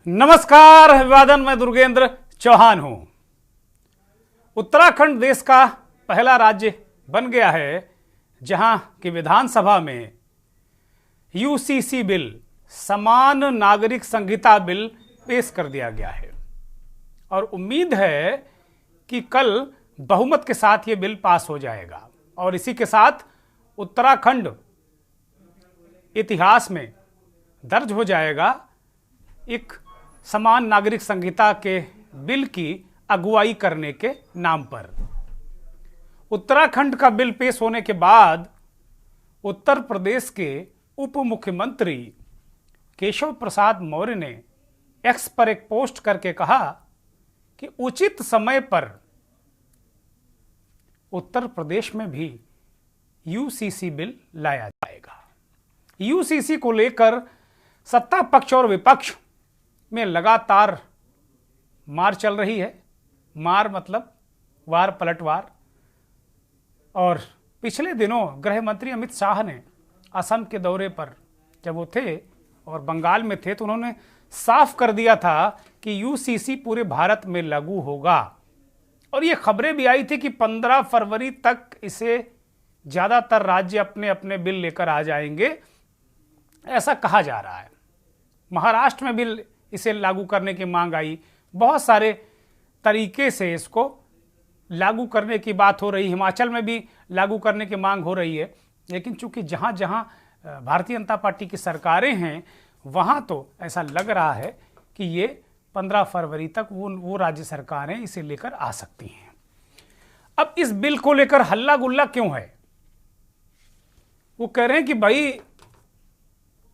नमस्कार, अभिवादन। मैं दुर्गेंद्र चौहान हूं। उत्तराखंड देश का पहला राज्य बन गया है जहां की विधानसभा में यूसीसी बिल, समान नागरिक संहिता बिल पेश कर दिया गया है और उम्मीद है कि कल बहुमत के साथ ये बिल पास हो जाएगा और इसी के साथ उत्तराखंड इतिहास में दर्ज हो जाएगा एक समान नागरिक संहिता के बिल की अगुवाई करने के नाम पर। उत्तराखंड का बिल पेश होने के बाद उत्तर प्रदेश के उप मुख्यमंत्री केशव प्रसाद मौर्य ने एक्स पर एक पोस्ट करके कहा कि उचित समय पर उत्तर प्रदेश में भी यूसीसी बिल लाया जाएगा। यूसीसी को लेकर सत्ता पक्ष और विपक्ष में लगातार मार चल रही है। मार मतलब वार पलटवार। और पिछले दिनों गृह मंत्री अमित शाह ने असम के दौरे पर जब वो थे और बंगाल में थे तो उन्होंने साफ कर दिया था कि यूसीसी पूरे भारत में लागू होगा और ये खबरें भी आई थी कि 15 फरवरी तक इसे ज़्यादातर राज्य अपने अपने बिल लेकर आ जाएंगे, ऐसा कहा जा रहा है। महाराष्ट्र में बिल इसे लागू करने की मांग आई, बहुत सारे तरीके से इसको लागू करने की बात हो रही, हिमाचल में भी लागू करने की मांग हो रही है। लेकिन चूंकि जहां जहां भारतीय जनता पार्टी की सरकारें हैं वहां तो ऐसा लग रहा है कि ये 15 फरवरी तक वो राज्य सरकारें इसे लेकर आ सकती हैं। अब इस बिल को लेकर हल्ला गुल्ला क्यों है? वो कह रहे हैं कि भाई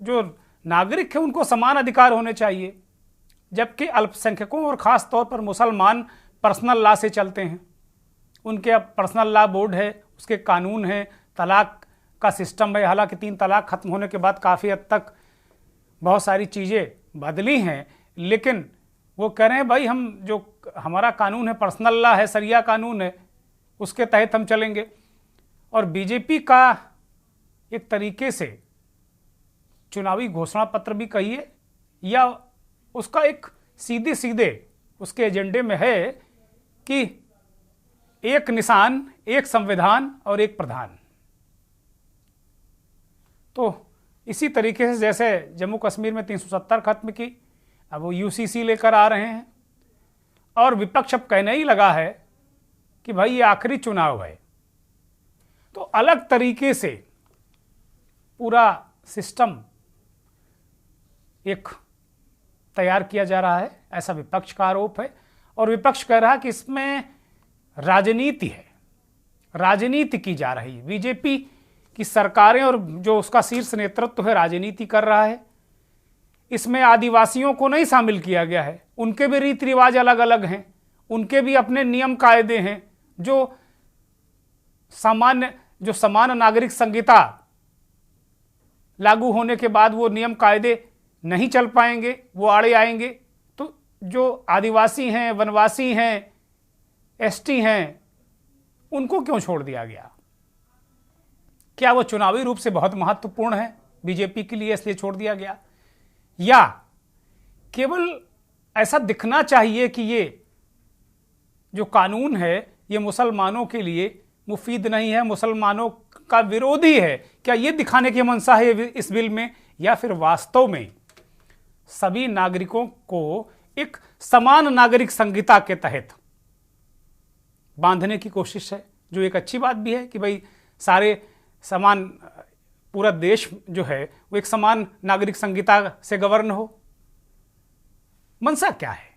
जो नागरिक है उनको समान अधिकार होने चाहिए, जबकि अल्पसंख्यकों और ख़ास तौर पर मुसलमान पर्सनल लॉ से चलते हैं। उनके अब पर्सनल लॉ बोर्ड है, उसके कानून है, तलाक का सिस्टम है। हालांकि 3 तलाक खत्म होने के बाद काफ़ी हद तक बहुत सारी चीज़ें बदली हैं, लेकिन वो कह रहे हैं भाई हम जो हमारा कानून है, पर्सनल लॉ है, शरिया कानून है, उसके तहत हम चलेंगे। और बीजेपी का एक तरीके से चुनावी घोषणा पत्र भी कहिए या उसका एक सीधे सीधे उसके एजेंडे में है कि एक निशान, एक संविधान और एक प्रधान। तो इसी तरीके से जैसे जम्मू कश्मीर में 370 खत्म की, अब वो यूसीसी लेकर आ रहे हैं और विपक्ष अब कहने ही लगा है कि भाई ये आखिरी चुनाव है। तो अलग तरीके से पूरा सिस्टम एक तैयार किया जा रहा है, ऐसा विपक्ष का आरोप है। और विपक्ष कह रहा है कि इसमें राजनीति है, राजनीति की जा रही है। बीजेपी की सरकारें और जो उसका शीर्ष नेतृत्व है राजनीति कर रहा है। इसमें आदिवासियों को नहीं शामिल किया गया है, उनके भी रीति रिवाज अलग अलग हैं, उनके भी अपने नियम कायदे हैं। जो समान नागरिक संहिता लागू होने के बाद वो नियम कायदे नहीं चल पाएंगे, वो आड़े आएंगे। तो जो आदिवासी हैं, वनवासी हैं, एसटी हैं, उनको क्यों छोड़ दिया गया? क्या वो चुनावी रूप से बहुत महत्वपूर्ण है बीजेपी के लिए इसलिए छोड़ दिया गया, या केवल ऐसा दिखना चाहिए कि ये जो कानून है ये मुसलमानों के लिए मुफीद नहीं है, मुसलमानों का विरोधी है? क्या ये दिखाने की मंशा है इस बिल में, या फिर वास्तव में सभी नागरिकों को एक समान नागरिक संहिता के तहत बांधने की कोशिश है? जो एक अच्छी बात भी है कि भाई सारे समान, पूरा देश जो है वो एक समान नागरिक संहिता से गवर्न हो। मंशा क्या है?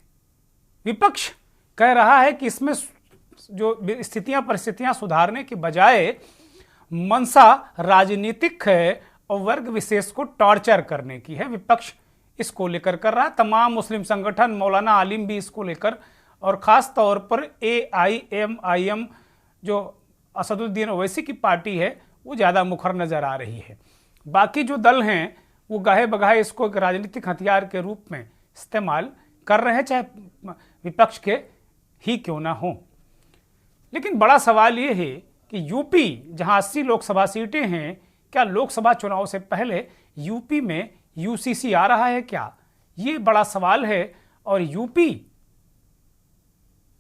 विपक्ष कह रहा है कि इसमें जो परिस्थितियां सुधारने की बजाय मंशा राजनीतिक है और वर्ग विशेष को टॉर्चर करने की है। विपक्ष इसको लेकर कर रहा है। तमाम मुस्लिम संगठन, मौलाना आलिम भी इसको लेकर, और ख़ास तौर पर AIMIM जो असदुद्दीन ओवैसी की पार्टी है वो ज़्यादा मुखर नज़र आ रही है। बाकी जो दल हैं वो गाहे बगाहे इसको एक राजनीतिक हथियार के रूप में इस्तेमाल कर रहे हैं, चाहे विपक्ष के ही क्यों ना हो। लेकिन बड़ा सवाल ये है कि यूपी जहां 80 लोकसभा सीटें हैं, क्या लोकसभा चुनाव से पहले यूपी में यूसीसी आ रहा है क्या? ये बड़ा सवाल है। और यूपी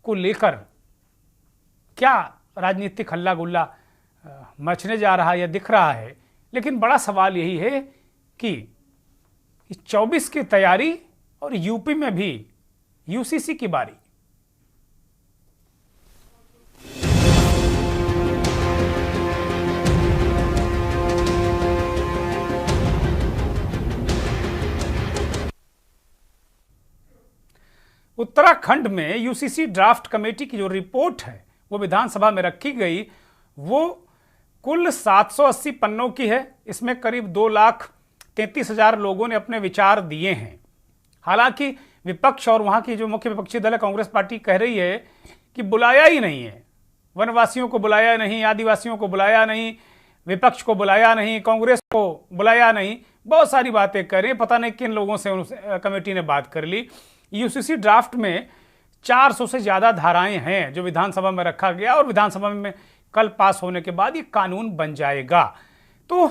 को लेकर क्या राजनीतिक हल्ला गुल्ला मचने जा रहा है या दिख रहा है, लेकिन बड़ा सवाल यही है कि 24 की तैयारी और यूपी में भी यूसीसी की बारी। उत्तराखंड में यूसीसी ड्राफ्ट कमेटी की जो रिपोर्ट है वो विधानसभा में रखी गई, वो कुल 780 पन्नों की है। इसमें करीब 2,33,000 लोगों ने अपने विचार दिए हैं। हालांकि विपक्ष और वहां की जो मुख्य विपक्षी दल है कांग्रेस पार्टी कह रही है कि बुलाया ही नहीं है, वनवासियों को बुलाया नहीं, आदिवासियों को बुलाया नहीं, विपक्ष को बुलाया नहीं, कांग्रेस को बुलाया नहीं, बहुत सारी बातें कर रहे हैं। पता नहीं किन लोगों से कमेटी ने बात कर ली। यूसीसी ड्राफ्ट में 400 से ज्यादा धाराएं हैं जो विधानसभा में रखा गया और विधानसभा में कल पास होने के बाद ये कानून बन जाएगा। तो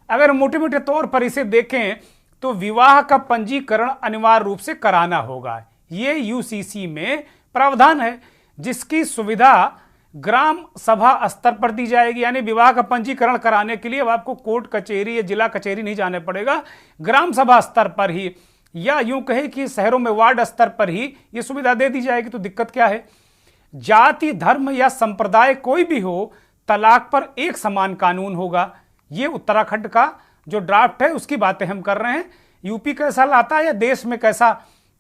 अगर मोटे मोटे तौर पर इसे देखें तो विवाह का पंजीकरण अनिवार्य रूप से कराना होगा। ये यूसीसी में प्रावधान है जिसकी सुविधा ग्राम सभा स्तर पर दी जाएगी। यानी विवाह का पंजीकरण कराने के लिए अब आपको कोर्ट कचहरी या जिला कचहरी नहीं जाने पड़ेगा, ग्राम सभा स्तर पर ही या यूं कहे कि शहरों में वार्ड स्तर पर ही यह सुविधा दे दी जाएगी। तो दिक्कत क्या है? जाति, धर्म या संप्रदाय कोई भी हो, तलाक पर एक समान कानून होगा। ये उत्तराखंड का जो ड्राफ्ट है उसकी बातें हम कर रहे हैं। यूपी कैसा लाता है या देश में कैसा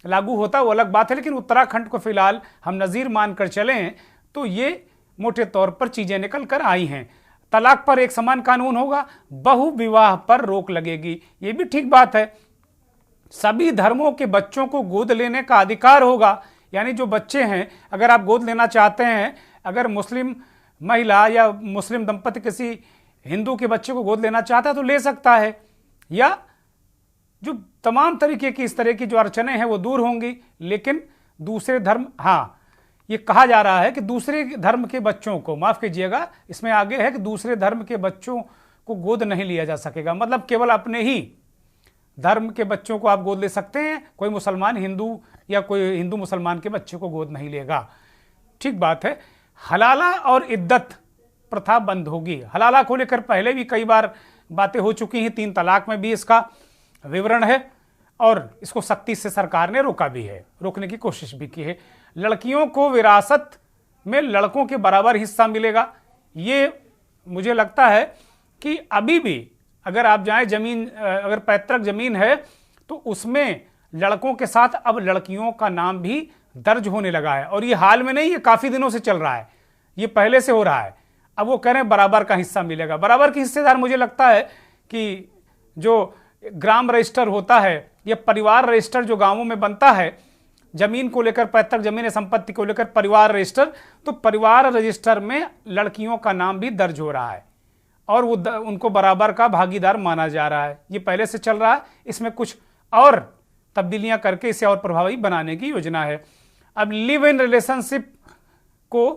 लागू होता है वो अलग बात है, लेकिन उत्तराखंड को फिलहाल हम नज़ीर मानकर चलें तो ये मोटे तौर पर चीजें निकल कर आई हैं। तलाक पर एक समान कानून होगा, बहु विवाह पर रोक लगेगी, ये भी ठीक बात है। सभी धर्मों के बच्चों को गोद लेने का अधिकार होगा। यानी जो बच्चे हैं, अगर आप गोद लेना चाहते हैं, अगर मुस्लिम महिला या मुस्लिम दंपति किसी हिंदू के बच्चे को गोद लेना चाहता है तो ले सकता है, या जो तमाम तरीके की इस तरह की जो अड़चनें हैं वो दूर होंगी। लेकिन दूसरे धर्म, हाँ, ये कहा जा रहा है कि दूसरे धर्म के बच्चों को, माफ कीजिएगा, इसमें आगे है कि दूसरे धर्म के बच्चों को गोद नहीं लिया जा सकेगा। मतलब केवल अपने ही धर्म के बच्चों को आप गोद ले सकते हैं, कोई मुसलमान हिंदू या कोई हिंदू मुसलमान के बच्चे को गोद नहीं लेगा। ठीक बात है। हलाला और इद्दत प्रथा बंद होगी। हलाला को लेकर पहले भी कई बार बातें हो चुकी हैं, 3 तलाक में भी इसका विवरण है और इसको सख्ती से सरकार ने रोका भी है, रोकने की कोशिश भी की है। लड़कियों को विरासत में लड़कों के बराबर हिस्सा मिलेगा। ये मुझे लगता है कि अभी भी अगर आप जाएं, जमीन अगर पैतृक जमीन है तो उसमें लड़कों के साथ अब लड़कियों का नाम भी दर्ज होने लगा है। और ये हाल में नहीं, ये काफी दिनों से चल रहा है, ये पहले से हो रहा है। अब वो कह रहे हैं बराबर का हिस्सा मिलेगा। बराबर के हिस्सेदार मुझे लगता है कि जो ग्राम रजिस्टर होता है या परिवार रजिस्टर जो गांवों में बनता है जमीन को लेकर, पैतृक जमीन या संपत्ति को लेकर परिवार रजिस्टर, तो परिवार रजिस्टर में लड़कियों का नाम भी दर्ज हो रहा है और वो उनको बराबर का भागीदार माना जा रहा है। ये पहले से चल रहा है, इसमें कुछ और तब्दीलियां करके इसे और प्रभावी बनाने की योजना है। अब लिव इन रिलेशनशिप को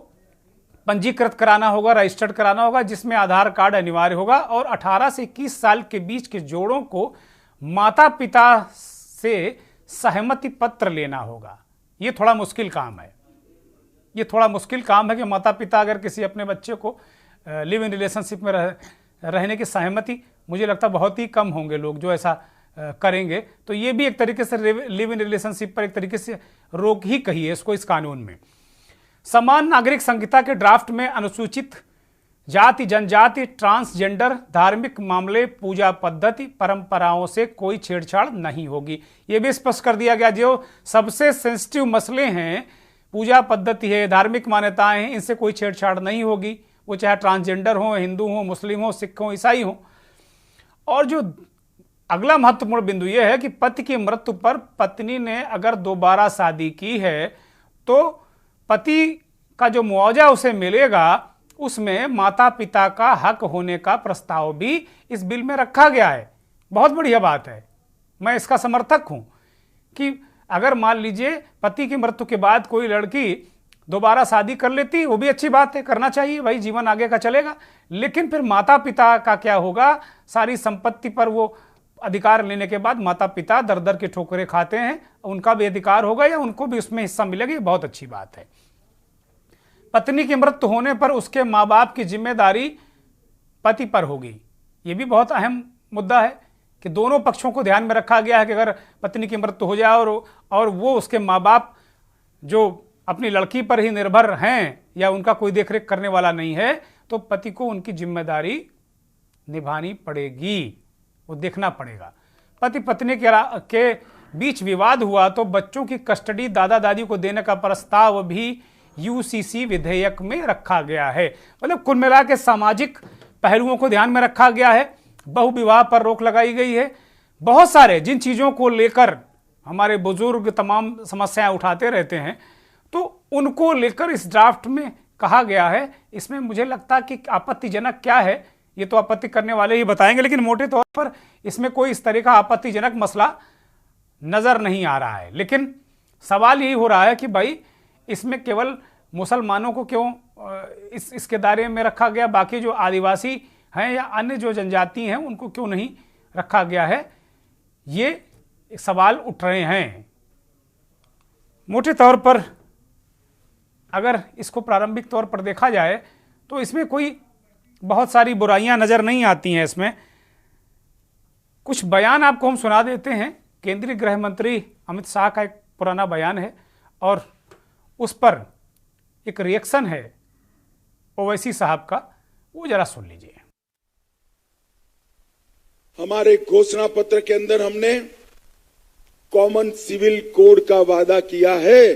पंजीकृत कराना होगा, रजिस्टर्ड कराना होगा, जिसमें आधार कार्ड अनिवार्य होगा और 18 से 21 साल के बीच के जोड़ों को माता पिता से सहमति पत्र लेना होगा। ये थोड़ा मुश्किल काम है। ये थोड़ा मुश्किल काम है कि माता पिता अगर किसी अपने बच्चे को लिव इन रिलेशनशिप में रहने की सहमति, मुझे लगता है बहुत ही कम होंगे लोग जो ऐसा करेंगे। तो ये भी एक तरीके से लिव इन रिलेशनशिप पर एक तरीके से रोक ही कही है इसको इस कानून में। समान नागरिक संहिता के ड्राफ्ट में अनुसूचित जाति, जनजाति, ट्रांसजेंडर, धार्मिक मामले, पूजा पद्धति, परंपराओं से कोई छेड़छाड़ नहीं होगी। ये भी स्पष्ट कर दिया गया जो सबसे सेंसिटिव मसले हैं, पूजा पद्धति है, धार्मिक मान्यताएं हैं, इनसे कोई छेड़छाड़ नहीं होगी। वो चाहे ट्रांसजेंडर हो, हिंदू हो, मुस्लिम हो, सिख हो, ईसाई हो। और जो अगला महत्वपूर्ण बिंदु यह है कि पति की मृत्यु पर पत्नी ने अगर दोबारा शादी की है तो पति का जो मुआवजा उसे मिलेगा उसमें माता पिता का हक होने का प्रस्ताव भी इस बिल में रखा गया है। बहुत बढ़िया बात है, मैं इसका समर्थक हूं कि अगर मान लीजिए पति की मृत्यु के बाद कोई लड़की दोबारा शादी कर लेती, वो भी अच्छी बात है, करना चाहिए भाई, जीवन आगे का चलेगा। लेकिन फिर माता पिता का क्या होगा? सारी संपत्ति पर वो अधिकार लेने के बाद माता पिता दर दर की ठोकरें खाते हैं, उनका भी अधिकार होगा या उनको भी उसमें हिस्सा मिलेगा, ये बहुत अच्छी बात है। पत्नी की मृत्यु होने पर उसके माँ बाप की जिम्मेदारी पति पर होगी, ये भी बहुत अहम मुद्दा है कि दोनों पक्षों को ध्यान में रखा गया है कि अगर पत्नी की मृत्यु हो जाए और वो उसके माँ बाप जो अपनी लड़की पर ही निर्भर हैं या उनका कोई देखरेख करने वाला नहीं है, तो पति को उनकी जिम्मेदारी निभानी पड़ेगी, वो देखना पड़ेगा। पति पत्नी के बीच विवाद हुआ तो बच्चों की कस्टडी दादा दादी को देने का प्रस्ताव भी यूसीसी विधेयक में रखा गया है। मतलब कुल मिला के सामाजिक पहलुओं को ध्यान में रखा गया है, बहुविवाह पर रोक लगाई गई है। बहुत सारे जिन चीज़ों को लेकर हमारे बुजुर्ग तमाम समस्याएं उठाते रहते हैं, तो उनको लेकर इस ड्राफ्ट में कहा गया है। इसमें मुझे लगता है कि आपत्तिजनक क्या है ये तो आपत्ति करने वाले ही बताएंगे, लेकिन मोटे तौर पर इसमें कोई इस तरह का आपत्तिजनक मसला नजर नहीं आ रहा है। लेकिन सवाल यही हो रहा है कि भाई इसमें केवल मुसलमानों को क्यों इसके दायरे में रखा गया, बाकी जो आदिवासी हैं या अन्य जो जनजाति हैं उनको क्यों नहीं रखा गया है, ये सवाल उठ रहे हैं। मोटे तौर पर अगर इसको प्रारंभिक तौर पर देखा जाए तो इसमें कोई बहुत सारी बुराइयां नजर नहीं आती हैं। इसमें कुछ बयान आपको हम सुना देते हैं। केंद्रीय गृह मंत्री अमित शाह का एक पुराना बयान है और उस पर एक रिएक्शन है ओवैसी साहब का, वो जरा सुन लीजिए। हमारे घोषणा पत्र के अंदर हमने कॉमन सिविल कोड का वादा किया है।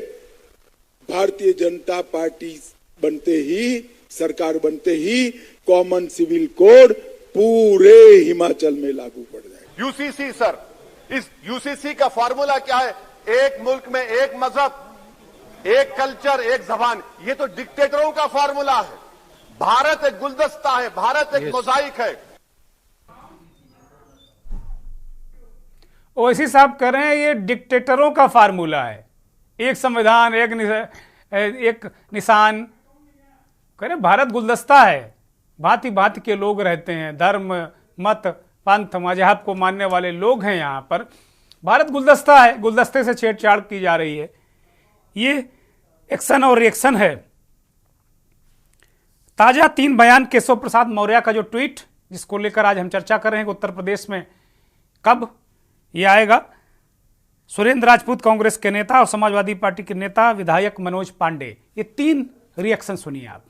भारतीय जनता पार्टी बनते ही, सरकार बनते ही कॉमन सिविल कोड पूरे हिमाचल में लागू पड़ जाएगा। यूसीसी सर, इस यूसीसी का फॉर्मूला क्या है? एक मुल्क में एक मजहब, एक कल्चर, एक जबान। ये तो डिक्टेटरों का फॉर्मूला है। भारत एक गुलदस्ता है, भारत एक मोजाइक है। ओवैसी साहब कह रहे हैं ये डिक्टेटरों का फार्मूला है, एक संविधान, एक निशान। कह रहे भारत गुलदस्ता है, भांति भांति के लोग रहते हैं, धर्म, मत, पंथ, मजहब को मानने वाले लोग हैं यहाँ पर। भारत गुलदस्ता है, गुलदस्ते से छेड़छाड़ की जा रही है। ये एक्शन और रिएक्शन है। ताजा 3 बयान केशव प्रसाद मौर्य का जो ट्वीट जिसको लेकर आज हम चर्चा कर रहे हैं कि उत्तर प्रदेश में कब ये आएगा। सुरेंद्र राजपूत कांग्रेस के नेता और समाजवादी पार्टी के नेता विधायक मनोज पांडे, ये 3 रिएक्शन सुनिए आप।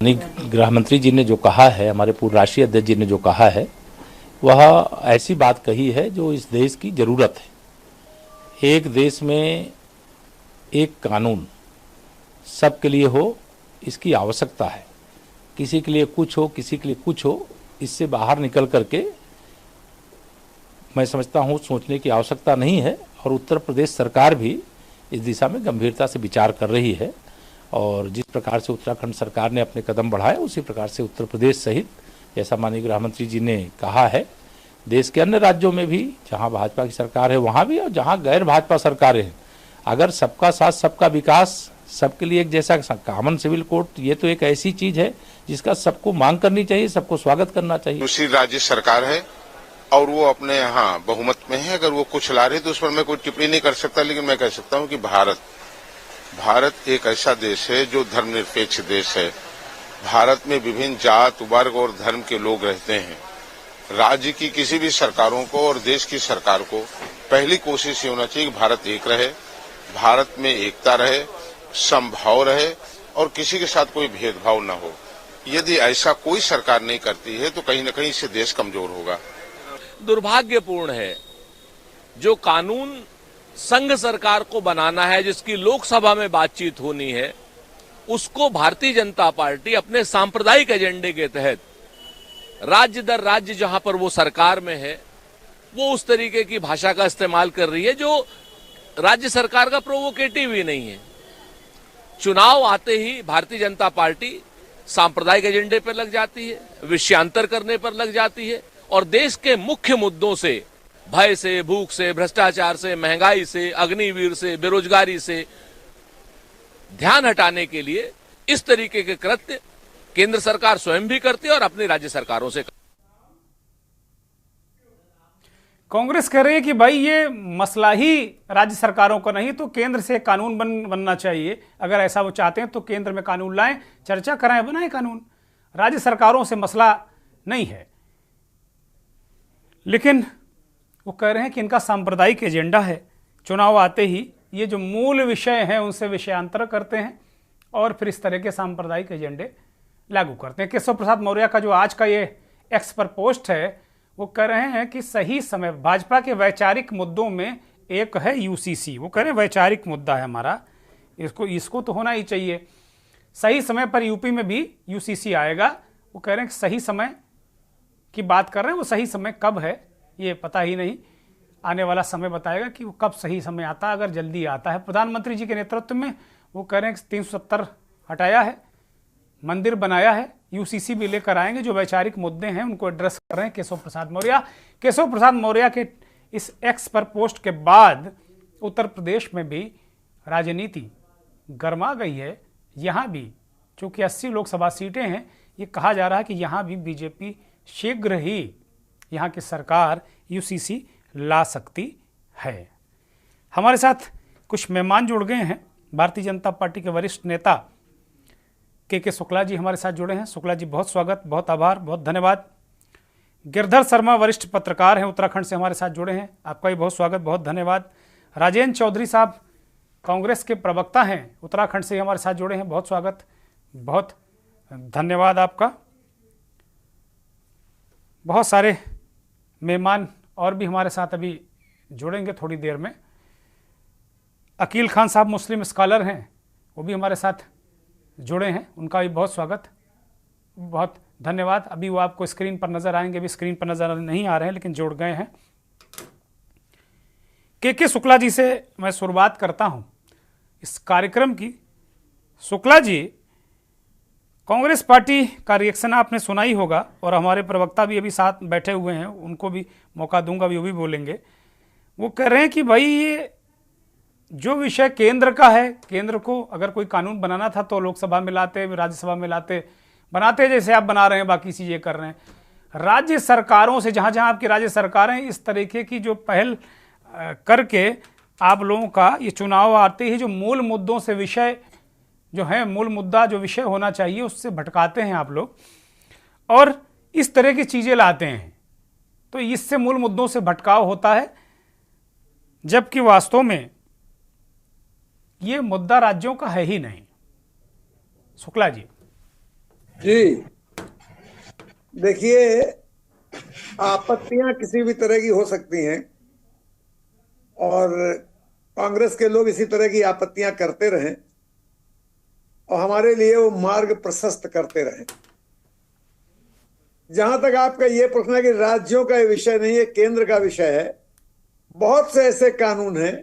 गृह मंत्री जी ने जो कहा है, हमारे पूर्व राष्ट्रीय अध्यक्ष जी ने जो कहा है, वह ऐसी बात कही है जो इस देश की जरूरत है। एक देश में एक कानून सबके लिए हो, इसकी आवश्यकता है। किसी के लिए कुछ हो, किसी के लिए कुछ हो, इससे बाहर निकल करके मैं समझता हूँ सोचने की आवश्यकता नहीं है। और उत्तर प्रदेश सरकार भी इस दिशा में गंभीरता से विचार कर रही है और जिस प्रकार से उत्तराखंड सरकार ने अपने कदम बढ़ाए, उसी प्रकार से उत्तर प्रदेश सहित, जैसा माननीय गृह मंत्री जी ने कहा है, देश के अन्य राज्यों में भी जहाँ भाजपा की सरकार है वहाँ भी, और जहाँ गैर भाजपा सरकारें हैं, अगर सबका साथ सबका विकास, सबके लिए एक जैसा कॉमन सिविल कोड, ये तो एक ऐसी चीज है जिसका सबको मांग करनी चाहिए, सबको स्वागत करना चाहिए। दूसरी राज्य सरकार है और वो अपने यहाँ बहुमत में है, अगर वो कुछ ला रहे तो उस पर मैं कोई टिप्पणी नहीं कर सकता, लेकिन मैं कह सकता हूँ कि भारत एक ऐसा देश है जो धर्मनिरपेक्ष देश है। भारत में विभिन्न जात, वर्ग और धर्म के लोग रहते हैं। राज्य की किसी भी सरकारों को और देश की सरकार को पहली कोशिश ये होना चाहिए कि भारत एक रहे, भारत में एकता रहे, समभाव रहे और किसी के साथ कोई भेदभाव न हो। यदि ऐसा कोई सरकार नहीं करती है तो कहीं न कहीं इससे देश कमजोर होगा। दुर्भाग्यपूर्ण है जो कानून संघ सरकार को बनाना है, जिसकी लोकसभा में बातचीत होनी है, उसको भारतीय जनता पार्टी अपने सांप्रदायिक एजेंडे के तहत राज्य दर राज्य जहां पर वो सरकार में है, वो उस तरीके की भाषा का इस्तेमाल कर रही है जो राज्य सरकार का प्रोवोकेटिव ही नहीं है। चुनाव आते ही भारतीय जनता पार्टी सांप्रदायिक एजेंडे पर लग जाती है, विषयांतर करने पर लग जाती है और देश के मुख्य मुद्दों से, भय से, भूख से, भ्रष्टाचार से, महंगाई से, अग्निवीर से, बेरोजगारी से ध्यान हटाने के लिए इस तरीके के कृत्य केंद्र सरकार स्वयं भी करती है और अपनी राज्य सरकारों से। कांग्रेस कह रही है कि भाई ये मसला ही राज्य सरकारों का नहीं, तो केंद्र से कानून बनना चाहिए। अगर ऐसा वो चाहते हैं तो केंद्र में कानून लाएं, चर्चा कराएं, बनाएं कानून। राज्य सरकारों से मसला नहीं है। लेकिन वो कह रहे हैं कि इनका सांप्रदायिक एजेंडा है। चुनाव आते ही ये जो मूल विषय हैं उनसे विषयांतर करते हैं और फिर इस तरह के सांप्रदायिक एजेंडे लागू करते हैं। केशव प्रसाद मौर्य का जो आज का ये एक्स पर पोस्ट है, वो कह रहे हैं कि सही समय, भाजपा के वैचारिक मुद्दों में एक है यूसीसी। वो कह रहे हैं वैचारिक मुद्दा है हमारा, इसको तो होना ही चाहिए। सही समय पर यूपी में भी यूसीसी आएगा। वो कह रहे हैं कि सही समय की बात कर रहे हैं, वो सही समय कब है ये पता ही नहीं। आने वाला समय बताएगा कि वो कब सही समय आता है, अगर जल्दी आता है। प्रधानमंत्री जी के नेतृत्व में वो कह रहे हैं कि 370 हटाया है, मंदिर बनाया है, यूसीसी भी लेकर आएंगे। जो वैचारिक मुद्दे हैं उनको एड्रेस कर रहे हैं केशव प्रसाद मौर्य। केशव प्रसाद मौर्य के इस एक्स पर पोस्ट के बाद उत्तर प्रदेश में भी राजनीति गर्मा गई है। यहाँ भी चूंकि 80 लोकसभा सीटें हैं, ये कहा जा रहा है कि यहाँ भी बीजेपी शीघ्र ही यहाँ की सरकार यूसीसी ला सकती है। हमारे साथ कुछ मेहमान जुड़ गए हैं। भारतीय जनता पार्टी के वरिष्ठ नेता के शुक्ला जी हमारे साथ जुड़े हैं। शुक्ला जी, बहुत स्वागत, बहुत आभार, बहुत धन्यवाद। गिरधर शर्मा वरिष्ठ पत्रकार हैं, उत्तराखंड से हमारे साथ जुड़े हैं। आपका भी बहुत स्वागत, बहुत धन्यवाद। राजेंद्र चौधरी साहब कांग्रेस के प्रवक्ता हैं, उत्तराखंड से हमारे साथ जुड़े हैं। बहुत स्वागत, बहुत धन्यवाद आपका। बहुत सारे मेहमान और भी हमारे साथ अभी जुड़ेंगे थोड़ी देर में। अकील खान साहब मुस्लिम स्कॉलर हैं, वो भी हमारे साथ जुड़े हैं, उनका भी बहुत स्वागत, बहुत धन्यवाद। अभी वो आपको स्क्रीन पर नजर आएंगे, अभी स्क्रीन पर नजर नहीं आ रहे हैं लेकिन जुड़ गए हैं। के शुक्ला जी से मैं शुरुआत करता हूं इस कार्यक्रम की। शुक्ला जी, कांग्रेस पार्टी का रिएक्शन आपने सुना ही होगा और हमारे प्रवक्ता भी अभी साथ बैठे हुए हैं, उनको भी मौका दूंगा, वो भी बोलेंगे। वो कह रहे हैं कि भाई ये जो विषय केंद्र का है, केंद्र को अगर कोई कानून बनाना था तो लोकसभा में लाते, राज्यसभा में लाते, बनाते जैसे आप बना रहे हैं, बाकी चीजें कर रहे हैं। राज्य सरकारों से, जहां जहां आपकी राज्य सरकारें इस तरीके की जो पहल करके आप लोगों का ये चुनाव आते ही जो मूल मुद्दों से विषय जो है, मूल मुद्दा जो विषय होना चाहिए उससे भटकाते हैं आप लोग और इस तरह की चीजें लाते हैं, तो इससे मूल मुद्दों से भटकाव होता है, जबकि वास्तव में ये मुद्दा राज्यों का है ही नहीं। शुक्ला जी। जी देखिए, आपत्तियां किसी भी तरह की हो सकती हैं और कांग्रेस के लोग इसी तरह की आपत्तियां करते रहें और हमारे लिए वो मार्ग प्रशस्त करते रहें। जहां तक आपका ये प्रश्न है कि राज्यों का ये विषय नहीं है, केंद्र का विषय है, बहुत से ऐसे कानून हैं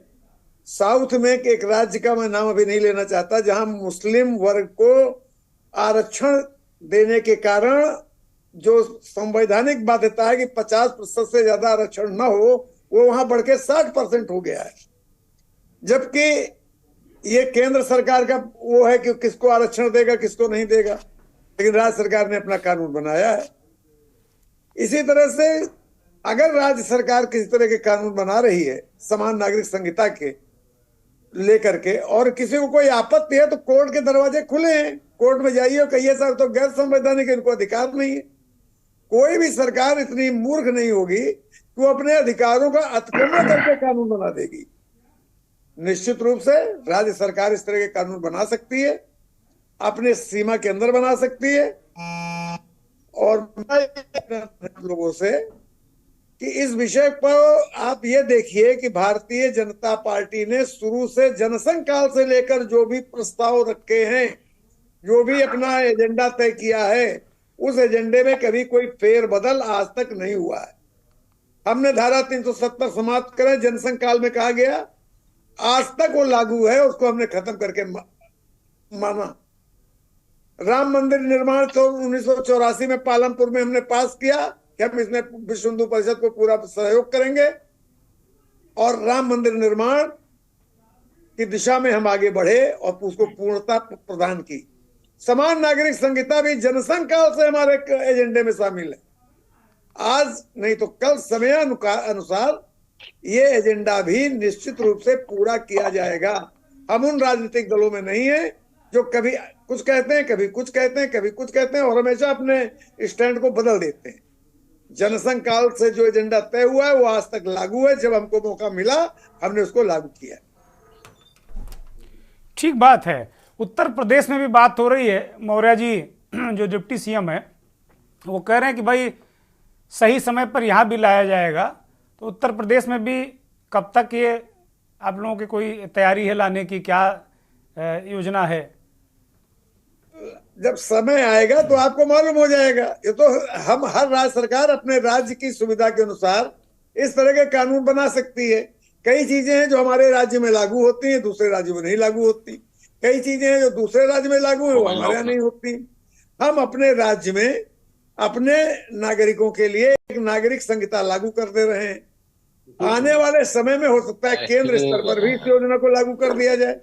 साउथ में, एक राज्य का मैं नाम अभी नहीं लेना चाहता, जहां मुस्लिम वर्ग को आरक्षण देने के कारण जो संवैधानिक बाध्यता है कि 50% से ज्यादा आरक्षण न हो, वो वहां बढ़ के 60% हो गया है। जबकि ये केंद्र सरकार का वो है कि किसको आरक्षण देगा, किसको नहीं देगा, लेकिन राज्य सरकार ने अपना कानून बनाया है। इसी तरह से अगर राज्य सरकार किसी तरह के कानून बना रही है समान नागरिक संहिता के लेकर के और किसी को कोई आपत्ति है तो कोर्ट के दरवाजे खुले हैं, कोर्ट में जाइए और कहिए सर तो गैर संवैधानिक, इनको अधिकार नहीं है। कोई भी सरकार इतनी मूर्ख नहीं होगी कि वो अपने अधिकारों का अतिक्रमण करके कानून बना देगी। निश्चित रूप से राज्य सरकार इस तरह के कानून बना सकती है, अपने सीमा के अंदर बना सकती है। और मैं लोगों से कि इस विषय पर आप ये देखिए कि भारतीय जनता पार्टी ने शुरू से जनसंघ काल से लेकर जो भी प्रस्ताव रखे हैं, जो भी अपना एजेंडा तय किया है, उस एजेंडे में कभी कोई फेरबदल आज तक नहीं हुआ है। हमने धारा 370 समाप्त करें, जनसंघ काल में कहा गया, आज तक वो लागू है, उसको हमने खत्म करके माना। राम मंदिर निर्माण तो 1984 में पालमपुर में हमने पास किया कि हम इसमें विश्व हिंदू परिषद को पूरा सहयोग करेंगे और राम मंदिर निर्माण की दिशा में हम आगे बढ़े और उसको पूर्णता प्रदान की। समान नागरिक संहिता भी जनसंघ काल से हमारे एजेंडे में शामिल है। आज नहीं तो कल समय अनुसार ये एजेंडा भी निश्चित रूप से पूरा किया जाएगा। हम उन राजनीतिक दलों में नहीं है जो कभी कुछ कहते हैं, कभी कुछ कहते हैं, कभी कुछ कहते हैं और हमेशा अपने स्टैंड को बदल देते हैं। जनसंघ काल से जो एजेंडा तय हुआ है वो आज तक लागू है। जब हमको मौका मिला हमने उसको लागू किया। ठीक बात है। उत्तर प्रदेश में भी बात हो रही है। मौर्य जी जो डिप्टी सीएम है वो कह रहे हैं कि भाई सही समय पर यहाँ भी लाया जाएगा। तो उत्तर प्रदेश में भी कब तक ये आप लोगों की कोई तैयारी है लाने की, क्या योजना है? जब समय आएगा तो आपको मालूम हो जाएगा। ये तो हम हर राज्य सरकार अपने राज्य की सुविधा के अनुसार इस तरह के कानून बना सकती है। कई चीजें हैं जो हमारे राज्य में लागू होती हैं, दूसरे राज्य में नहीं लागू होती। कई चीजें हैं जो दूसरे राज्य में लागू है वो हमारे यहाँ नहीं होती। हम अपने राज्य में अपने नागरिकों के लिए एक नागरिक संहिता लागू कर दे रहे हैं। आने वाले समय में हो सकता है केंद्र स्तर पर भी इस योजना को लागू कर दिया जाए।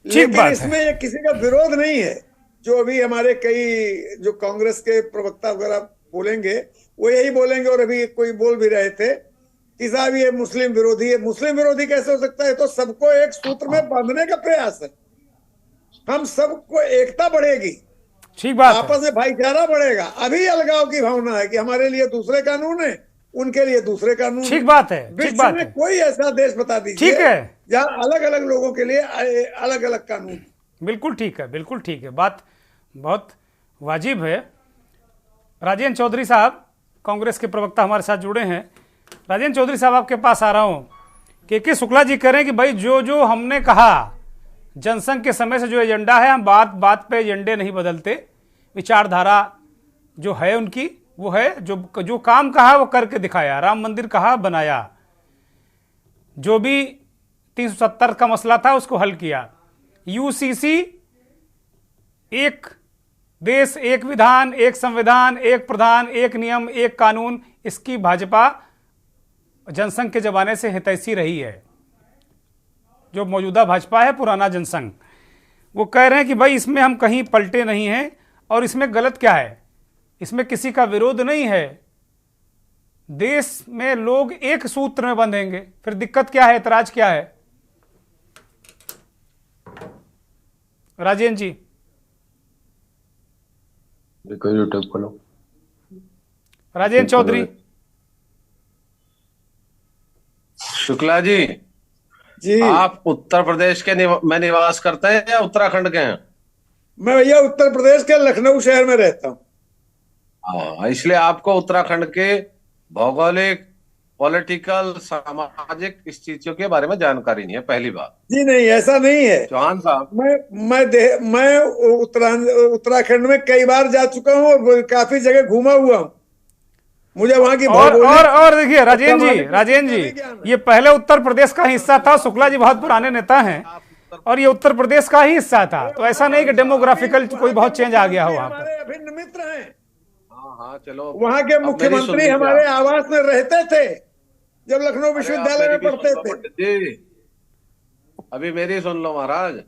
लेकिन इसमें ये किसी का विरोध नहीं है। जो अभी हमारे कई जो कांग्रेस के प्रवक्ता वगैरह बोलेंगे वो यही बोलेंगे, और अभी कोई बोल भी रहे थे कि साहब ये मुस्लिम विरोधी है। मुस्लिम विरोधी कैसे हो सकता है? तो सबको एक सूत्र में बांधने का प्रयास है। हम सबको एकता बढ़ेगी, ठीक बात है। आपस में भाईचारा बढ़ेगा। अभी अलगाव की भावना है कि हमारे लिए दूसरे कानून है, उनके लिए दूसरे कानून। ठीक बात है, ठीक बात है। कोई ऐसा देश बता दीजिए ठीक है जहां अलग अलग लोगों के लिए अलग अलग कानून। बिल्कुल ठीक है, बिल्कुल ठीक है। बात बहुत वाजिब है। राजेंद्र चौधरी साहब कांग्रेस के प्रवक्ता हमारे साथ जुड़े हैं। राजेंद्र चौधरी साहब आपके पास आ रहा हूं। के शुक्ला जी कह रहे हैं कि भाई जो जो हमने कहा जनसंघ के समय से जो एजेंडा है, हम बात बात पे एजेंडे नहीं बदलते। विचारधारा जो है उनकी वो है, जो काम कहा वो करके दिखाया। राम मंदिर कहा, बनाया। जो भी 370 का मसला था उसको हल किया। यूसीसी, एक देश एक विधान, एक संविधान, एक प्रधान, एक नियम, एक कानून, इसकी भाजपा जनसंघ के जमाने से हितैषी रही है। जो मौजूदा भाजपा है, पुराना जनसंघ, वो कह रहे हैं कि भाई इसमें हम कहीं पलटे नहीं हैं। और इसमें गलत क्या है? इसमें किसी का विरोध नहीं है। देश में लोग एक सूत्र में बंधेंगे, फिर दिक्कत क्या है, ऐतराज क्या है? राजेंद्र जी यूट्यूब खोलो। राजेंद्र चौधरी। शुक्ला जी जी, आप उत्तर प्रदेश के में निवास करते हैं या उत्तराखंड के हैं? मैं भैया उत्तर प्रदेश के लखनऊ शहर में रहता हूँ। हाँ, इसलिए आपको उत्तराखंड के भौगोलिक, पॉलिटिकल, सामाजिक स्थितियों के बारे में जानकारी नहीं है। पहली बात जी नहीं, ऐसा नहीं है चौहान साहब। मैं उत्तराखंड में कई बार जा चुका हूँ और काफी जगह घूमा हुआ हूँ। मुझे वहां की और देखिए राजेंद्र जी, ये पहले उत्तर प्रदेश का हिस्सा था। शुक्ला जी बहुत पुराने नेता हैं और ये उत्तर प्रदेश का ही हिस्सा था। तो ऐसा नहीं कि डेमोग्राफिकल कोई बहुत चेंज आ गया हो वहां पर। अभिन्न मित्र हैं। हाँ, चलो। वहां के मुख्यमंत्री हमारे आवास में रहते थे जब लखनऊ विश्वविद्यालय में पढ़ते थे। अभी मेरी सुन लो महाराज।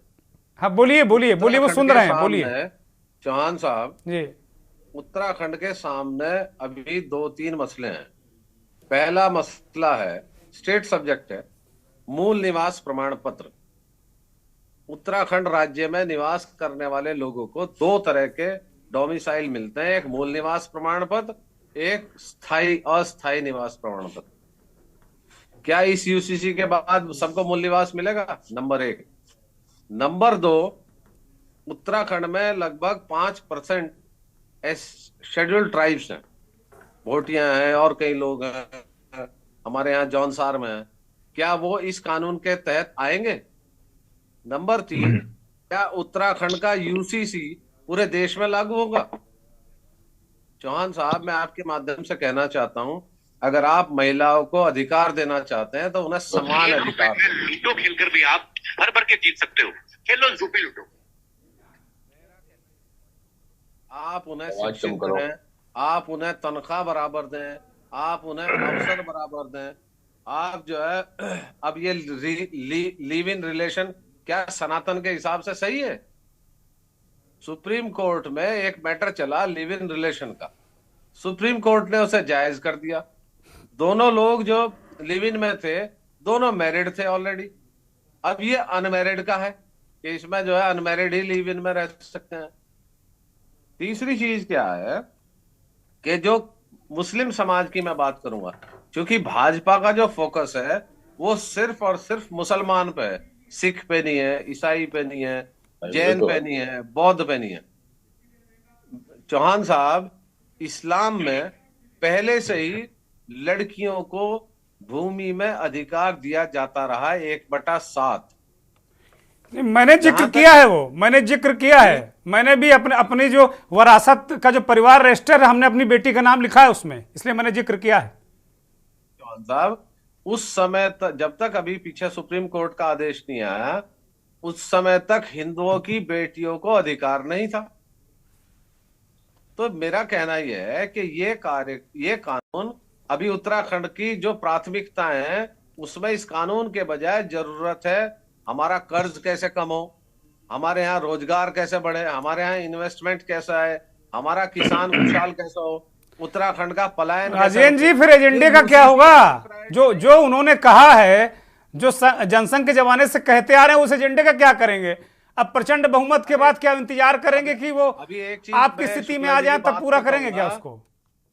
हाँ बोलिए बोलिए बोलिए, वो सुन रहे हैं, बोलिए। चौहान साहब जी, उत्तराखंड के सामने अभी 2-3 मसले हैं। पहला मसला है, स्टेट सब्जेक्ट है, मूल निवास प्रमाण पत्र। उत्तराखंड राज्य में निवास करने वाले लोगों को 2 तरह के डोमिसाइल मिलते हैं, एक मूल निवास प्रमाण पत्र, एक स्थायी अस्थायी निवास प्रमाण पत्र। क्या इस यूसीसी के बाद सबको मूल निवास मिलेगा? नंबर 1। नंबर 2, उत्तराखंड में लगभग 5% शेड्यूल्ड ट्राइब्स हैं, भोटियां हैं और कई लोग हैं, हमारे यहाँ जौनसार में है। क्या वो इस कानून के तहत आएंगे? नंबर 3, क्या उत्तराखंड का यूसीसी पूरे देश में लागू होगा? चौहान साहब, मैं आपके माध्यम से कहना चाहता हूं, अगर आप महिलाओं को अधिकार देना चाहते हैं तो उन्हें समान अधिकार। लूडो खेलकर भी आप हर भर के जीत सकते हो। खेलो ज़ूपी लूडो। आप उन्हें शिक्षित करें, आप उन्हें तनख्वाह बराबर दें, आप उन्हें अवसर बराबर दें। आप जो है अब ये लिव इन रिलेशन क्या सनातन के हिसाब से सही है? सुप्रीम कोर्ट में एक मैटर चला लिव इन रिलेशन का। सुप्रीम कोर्ट ने उसे जायज कर दिया। दोनों लोग जो लिव इन में थे दोनों मैरिड थे ऑलरेडी। अब ये अनमैरिड का है कि इसमें जो है अनमैरिड ही लिव इन में रह सकते हैं। तीसरी चीज क्या है कि जो मुस्लिम समाज की मैं बात करूंगा, क्योंकि भाजपा का जो फोकस है वो सिर्फ और सिर्फ मुसलमान पे है, सिख पे नहीं है, ईसाई पे नहीं है, जैन पे नहीं है, बौद्ध पे नहीं है। चौहान साहब, इस्लाम में पहले से ही लड़कियों को भूमि में अधिकार दिया जाता रहा है 1/7। मैंने जिक्र किया है, वो मैंने जिक्र किया है। मैंने भी अपनी जो वरासत का जो परिवार रजिस्टर है, हमने अपनी बेटी का नाम लिखा है उसमें, इसलिए मैंने जिक्र किया है। चौहान साहब, उस समय तक, जब तक अभी पीछे सुप्रीम कोर्ट का आदेश नहीं आया, उस समय तक हिंदुओं की बेटियों को अधिकार नहीं था। तो मेरा कहना यह है कि ये कानून अभी उत्तराखंड की जो प्राथमिकताएं हैं उसमें इस कानून के बजाय जरूरत है हमारा कर्ज कैसे कम हो, हमारे यहाँ रोजगार कैसे बढ़े, हमारे यहाँ इन्वेस्टमेंट कैसा है, हमारा किसान खुशहाल कैसा हो, उत्तराखंड का पलायन। राजेंद्र जी, फिर एजेंडे का क्या होगा? जो उन्होंने कहा है, जो जनसंघ के जमाने से कहते आ रहे हैं, उस एजेंडे का क्या करेंगे? अब प्रचंड बहुमत के बाद क्या इंतजार करेंगे कि वो आपकी स्थिति में आ जाए तब पूरा करेंगे क्या उसको?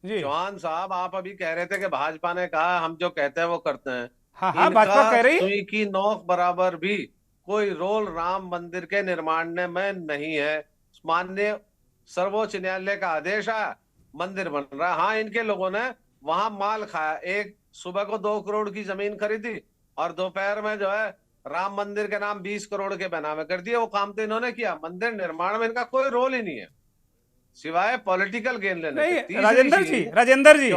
जी चौहान साहब, आप अभी कह रहे थे कि भाजपा ने कहा हम जो कहते हैं वो करते हैं। हाँ, भाजपा कह रही है सुई की नोक बराबर भी कोई रोल राम मंदिर के निर्माण में नहीं है। माननीय सर्वोच्च न्यायालय का आदेश है, मंदिर बन रहा है। हाँ, इनके लोगों ने वहां माल खाया। एक सुबह को 2 करोड़ की जमीन खरीदी और दोपहर में जो है राम मंदिर के नाम 20 करोड़ के बेनामे कर दिए। वो काम तो इन्होंने किया, मंदिर निर्माण में इनका कोई रोल ही नहीं है सिवाय पॉलिटिकल गेन लेने के। राजेंद्र जी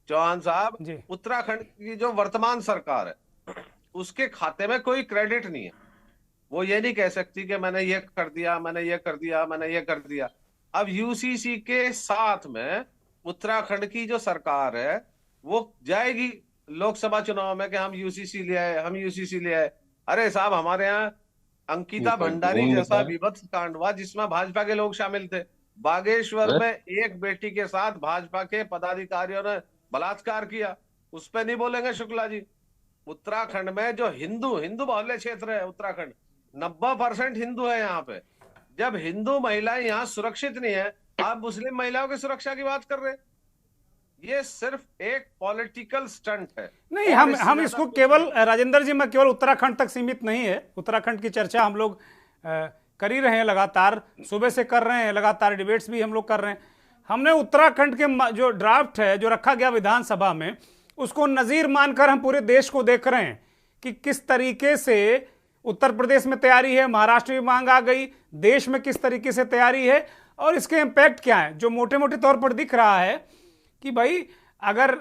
चौहान साहब, उत्तराखंड की जो वर्तमान सरकार है उसके खाते में कोई क्रेडिट नहीं है। वो ये नहीं कह सकती कि मैंने ये कर दिया, मैंने ये कर दिया, मैंने ये कर दिया। अब यूसीसी के साथ में उत्तराखंड की जो सरकार है वो जाएगी लोकसभा चुनाव में कि हम यूसीसी ले आए, हम यूसीसी ले आए। अरे साहब, हमारे यहाँ अंकिता भंडारी जैसा विभत्स कांड हुआ जिसमें भाजपा के लोग शामिल थे। बागेश्वर में एक बेटी के साथ भाजपा के पदाधिकारियों ने बलात्कार किया, उस पर नहीं बोलेंगे शुक्ला जी? उत्तराखंड में जो हिंदू बाहुल्य क्षेत्र है, उत्तराखंड 90% हिंदू है यहाँ पे। जब हिंदू महिलाएं यहाँ सुरक्षित नहीं है, आप मुस्लिम महिलाओं की सुरक्षा की बात कर रहे हैं। ये सिर्फ एक पॉलिटिकल स्टंट है। नहीं, हम इसको केवल, राजेंद्र जी, मैं केवल उत्तराखंड तक सीमित नहीं है। उत्तराखंड की चर्चा हम लोग कर ही रहे हैं, लगातार सुबह से कर रहे हैं, लगातार डिबेट्स भी हम लोग कर रहे हैं। हमने उत्तराखंड के जो ड्राफ्ट है जो रखा गया विधानसभा में, उसको नज़ीर मानकर हम पूरे देश को देख रहे हैं कि किस तरीके से उत्तर प्रदेश में तैयारी है, महाराष्ट्र में मांग आ गई, देश में किस तरीके से तैयारी है और इसके इम्पैक्ट क्या है। जो मोटे मोटे तौर पर दिख रहा है कि भाई अगर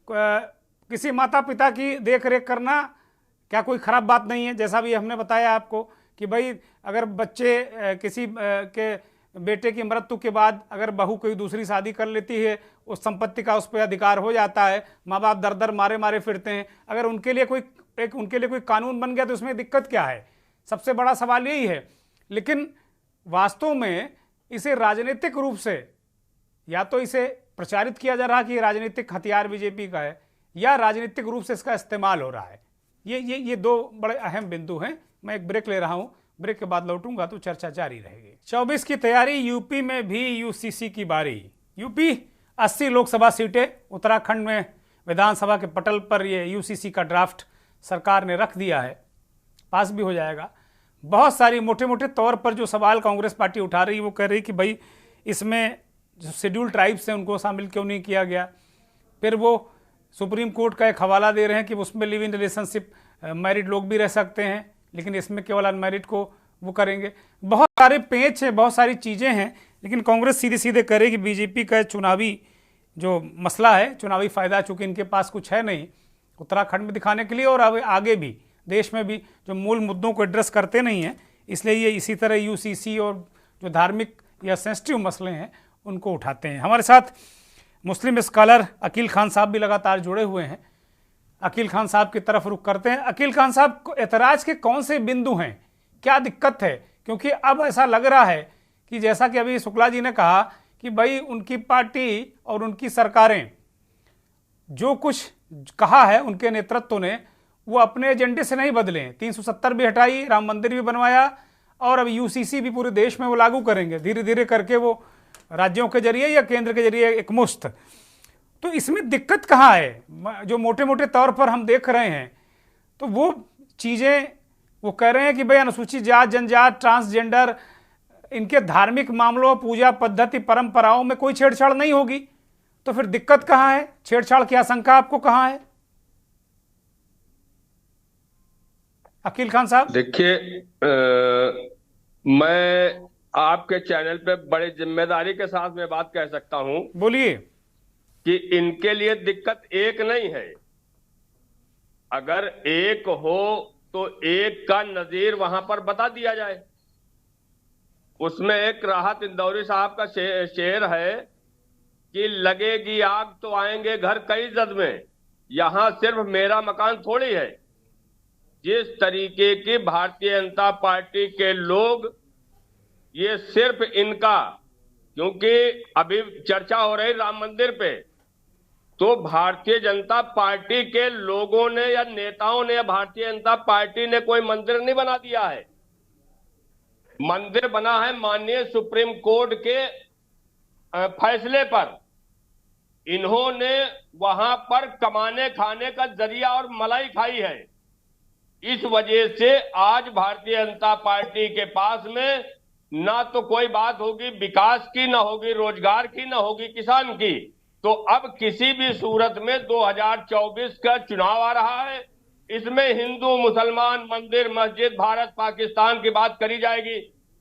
किसी माता पिता की देख रेख करना क्या कोई ख़राब बात नहीं है, जैसा भी हमने बताया आपको कि भाई अगर बच्चे किसी के बेटे की मृत्यु के बाद अगर बहू कोई दूसरी शादी कर लेती है, उस संपत्ति का उस पर अधिकार हो जाता है। माँ बाप दर दर मारे मारे फिरते हैं। अगर उनके लिए कोई कानून बन गया तो उसमें दिक्कत क्या है? सबसे बड़ा सवाल यही है। लेकिन वास्तव में इसे राजनीतिक रूप से या तो इसे प्रचारित किया जा रहा है कि राजनीतिक हथियार बीजेपी का है, या राजनीतिक रूप से इसका इस्तेमाल हो रहा है। ये 2 बड़े अहम बिंदु हैं। मैं एक ब्रेक ले रहा हूं, ब्रेक के बाद लौटूंगा तो चर्चा जारी रहेगी। 24 की तैयारी, यूपी में भी यूसीसी की बारी। यूपी 80 लोकसभा सीटें, उत्तराखंड में विधानसभा के पटल पर ये यूसीसी का ड्राफ्ट सरकार ने रख दिया है, पास भी हो जाएगा। बहुत सारी मोटे मोटे तौर पर जो सवाल कांग्रेस पार्टी उठा रही है, वो कह रही कि भाई इसमें जो शेड्यूल ट्राइब्स हैं उनको शामिल क्यों नहीं किया गया। फिर वो सुप्रीम कोर्ट का एक हवाला दे रहे हैं कि उसमें लिव इन रिलेशनशिप मैरिड लोग भी रह सकते हैं, लेकिन इसमें केवल अनमैरिड को वो करेंगे। बहुत सारे पेच हैं, बहुत सारी चीज़ें हैं, लेकिन कांग्रेस सीधे सीधे कह रही कि बीजेपी का चुनावी जो मसला है, चुनावी फ़ायदा, चूँकि इनके पास कुछ है नहीं उत्तराखंड में दिखाने के लिए और अब आगे भी देश में भी जो मूल मुद्दों को एड्रेस करते नहीं हैं, इसलिए ये इसी तरह यूसीसी और जो धार्मिक या सेंसिटिव मसले हैं उनको उठाते हैं। हमारे साथ मुस्लिम स्कॉलर अकील खान साहब भी लगातार जुड़े हुए हैं। अकील खान साहब की तरफ रुख करते हैं। अकील खान साहब को ऐतराज़ के कौन से बिंदु हैं, क्या दिक्कत है? क्योंकि अब ऐसा लग रहा है कि जैसा कि अभी शुक्ला जी ने कहा कि भाई उनकी पार्टी और उनकी सरकारें जो कुछ कहा है उनके नेतृत्व ने वो अपने एजेंडे से नहीं बदले। 370 भी हटाई, राम मंदिर भी बनवाया और अब यूसीसी भी पूरे देश में वो लागू करेंगे धीरे धीरे करके, वो राज्यों के जरिए या केंद्र के जरिए एक मुश्त। तो इसमें दिक्कत कहाँ है? जो मोटे मोटे तौर पर हम देख रहे हैं तो वो चीज़ें वो कह रहे हैं कि भाई अनुसूचित जात, जनजात, ट्रांसजेंडर, इनके धार्मिक मामलों, पूजा पद्धति, परंपराओं में कोई छेड़छाड़ नहीं होगी। तो फिर दिक्कत कहाँ है? छेड़छाड़ की आशंका आपको कहाँ है? अकील खान साहब। देखिए, मैं आपके चैनल पे बड़े जिम्मेदारी के साथ में बात कह सकता हूं। बोलिए। कि इनके लिए दिक्कत एक नहीं है। अगर एक हो तो एक का नजीर वहां पर बता दिया जाए। उसमें एक राहत इंदौरी साहब का शेर है कि लगेगी आग तो आएंगे घर कई जद में, यहां सिर्फ मेरा मकान थोड़ी है। जिस तरीके की भारतीय जनता पार्टी के लोग, ये सिर्फ इनका, क्योंकि अभी चर्चा हो रही राम मंदिर पे, तो भारतीय जनता पार्टी के लोगों ने या नेताओं ने या भारतीय जनता पार्टी ने कोई मंदिर नहीं बना दिया है। मंदिर बना है माननीय सुप्रीम कोर्ट के फैसले पर। इन्होंने वहां पर कमाने खाने का जरिया और मलाई खाई है। इस वजह से आज भारतीय जनता पार्टी के पास में ना तो कोई बात होगी विकास की, ना होगी रोजगार की, ना होगी किसान की। तो अब किसी भी सूरत में 2024 का चुनाव आ रहा है, इसमें हिंदू, मुसलमान, मंदिर, मस्जिद, भारत, पाकिस्तान की बात करी जाएगी।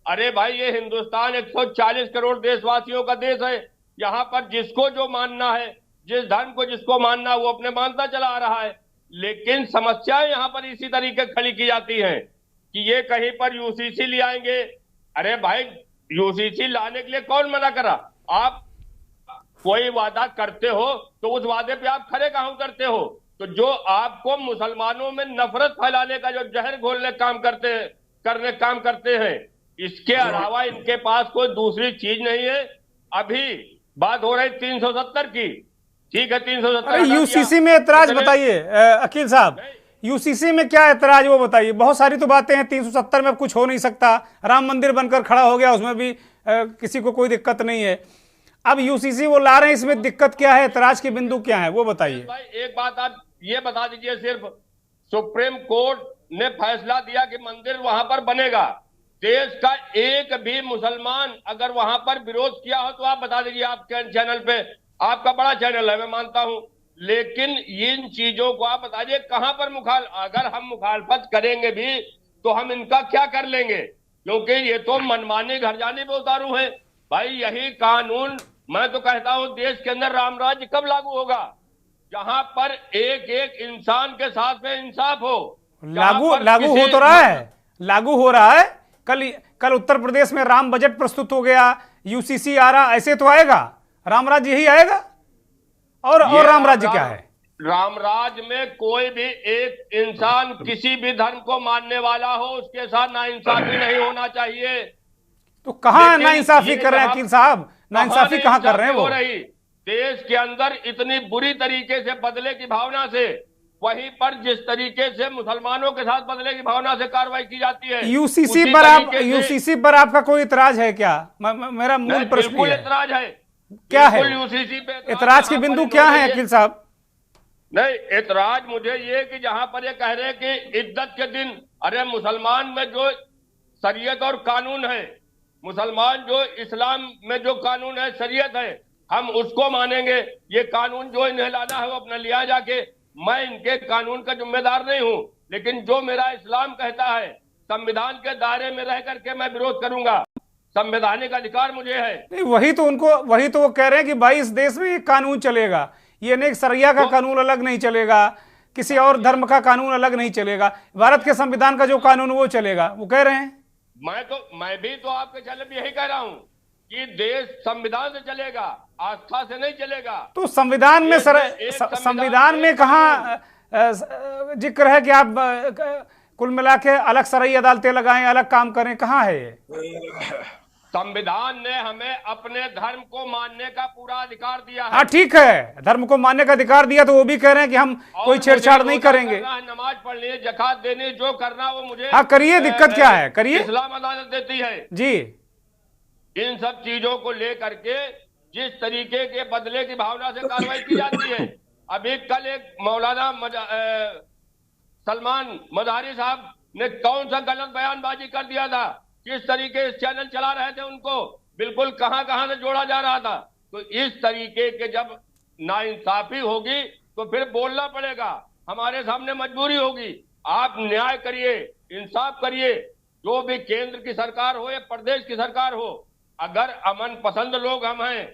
अरे भाई, ये हिंदुस्तान 140 करोड़ देशवासियों का देश है। यहाँ पर जिसको जो मानना है, जिस धर्म को जिसको मानना है, वो अपने मानता चला आ रहा है। लेकिन समस्याएं यहाँ पर इसी तरीके खड़ी की जाती हैं कि ये कहीं पर यूसीसी ले आएंगे। अरे भाई, यूसीसी लाने के लिए कौन मना करा? आप कोई वादा करते हो तो उस वादे पे आप खरे कहाँ उतरते हो? तो जो आपको मुसलमानों में नफरत फैलाने का जो जहर घोलने काम करते हैं, इसके अलावा इनके पास कोई दूसरी चीज नहीं है। अभी बात हो रही 370 की, ठीक है, 370। यूसीसी में एतराज बताइए अकील साहब, यूसीसी में क्या एतराज वो बताइए। बहुत सारी तो बातें हैं, 370 में कुछ हो नहीं सकता, राम मंदिर बनकर खड़ा हो गया, उसमें भी किसी को कोई दिक्कत नहीं है। अब यूसीसी वो ला रहे हैं, इसमें दिक्कत क्या है, एतराज की बिंदु क्या है, वो बताइए। भाई एक बात आप ये बता दीजिए, सिर्फ सुप्रीम कोर्ट ने फैसला दिया कि मंदिर वहां पर बनेगा, देश का एक भी मुसलमान अगर वहां पर विरोध किया हो तो आप बता दीजिए। आपके चैनल पे, आपका बड़ा चैनल है, मैं मानता हूं, लेकिन इन चीजों को आप बताइए कहां पर अगर हम मुखालफत करेंगे भी तो हम इनका क्या कर लेंगे? क्योंकि ये तो मनमानी घर जाने पे उतारू है। भाई यही कानून, मैं तो कहता हूं, देश के अंदर राम राज्य कब लागू होगा? जहां पर एक एक इंसान के साथ में इंसाफ हो। लागू हो तो रहा है, लागू हो रहा है। कल उत्तर प्रदेश में राम बजट प्रस्तुत हो गया, यूसीसी आ रहा, ऐसे तो आएगा राम राज्य, यही आएगा। और राम राज्य क्या है? राम राज्य में कोई भी एक इंसान किसी भी धर्म को मानने वाला हो, उसके साथ नाइंसाफी नहीं होना चाहिए। तो कहां नाइंसाफी कर रहे हैं अकील साहब? नाइंसाफी कहां कर रहे हैं वो? देश के अंदर इतनी बुरी तरीके से बदले की भावना से, वहीं पर जिस तरीके से मुसलमानों के साथ बदले की भावना से कार्रवाई की जाती है, यूसीसी पर आपका कोई इतराज है क्या? मेरा मूल प्रश्न है। इतराज है, क्या है यूसीसी पे इतराज की बिंदु क्या है अकील साहब? नहीं, एतराज मुझे ये कि जहां पर ये कह रहे हैं कि इद्दत के दिन, अरे मुसलमान में जो शरीयत और कानून है, मुसलमान जो इस्लाम में जो कानून है, शरीयत है, हम उसको मानेंगे। ये कानून जो इन्हें लाना है वो अपना लिया जाके, मैं इनके कानून का जिम्मेदार नहीं हूं, लेकिन जो मेरा इस्लाम कहता है, संविधान के दायरे में रह करके मैं विरोध करूंगा। संवैधानिक अधिकार मुझे है। नहीं, वही तो वो कह रहे हैं कि भाई इस देश में एक कानून चलेगा, ये नहीं शरिया का कानून अलग नहीं चलेगा, किसी और धर्म का कानून अलग नहीं चलेगा, भारत के संविधान का जो कानून वो चलेगा, वो कह रहे हैं। मैं भी तो आपके चैनल पे यही कह रहा हूं कि देश संविधान से चलेगा, आस्था से नहीं चलेगा। तो संविधान में कहां जिक्र है कि आप कुल मिला के अलग शरई अदालतें लगाएं, अलग काम करें? कहां है ये? संविधान ने हमें अपने धर्म को मानने का पूरा अधिकार दिया है। हाँ ठीक है, धर्म को मानने का अधिकार दिया, तो वो भी कह रहे हैं कि हम कोई छेड़छाड़ नहीं करेंगे। नमाज पढ़नी है, जकात देनी, जो करना वो मुझे। हाँ करिए, दिक्कत क्या है, करिए। इस्लाम अदालत देती है जी। इन सब चीजों को लेकर के जिस तरीके के बदले की भावना से कार्रवाई की जाती है। अभी कल एक मौलाना सलमान मदारी साहब ने कौन सा गलत बयानबाजी कर दिया था, किस तरीके से चैनल चला रहे थे, उनको बिल्कुल कहां कहां से जोड़ा जा रहा था। तो इस तरीके के जब नाइंसाफी होगी तो फिर बोलना पड़ेगा, हमारे सामने मजबूरी होगी। आप न्याय करिए, इंसाफ करिए, जो भी केंद्र की सरकार हो या प्रदेश की सरकार हो। अगर अमन पसंद लोग हम हैं,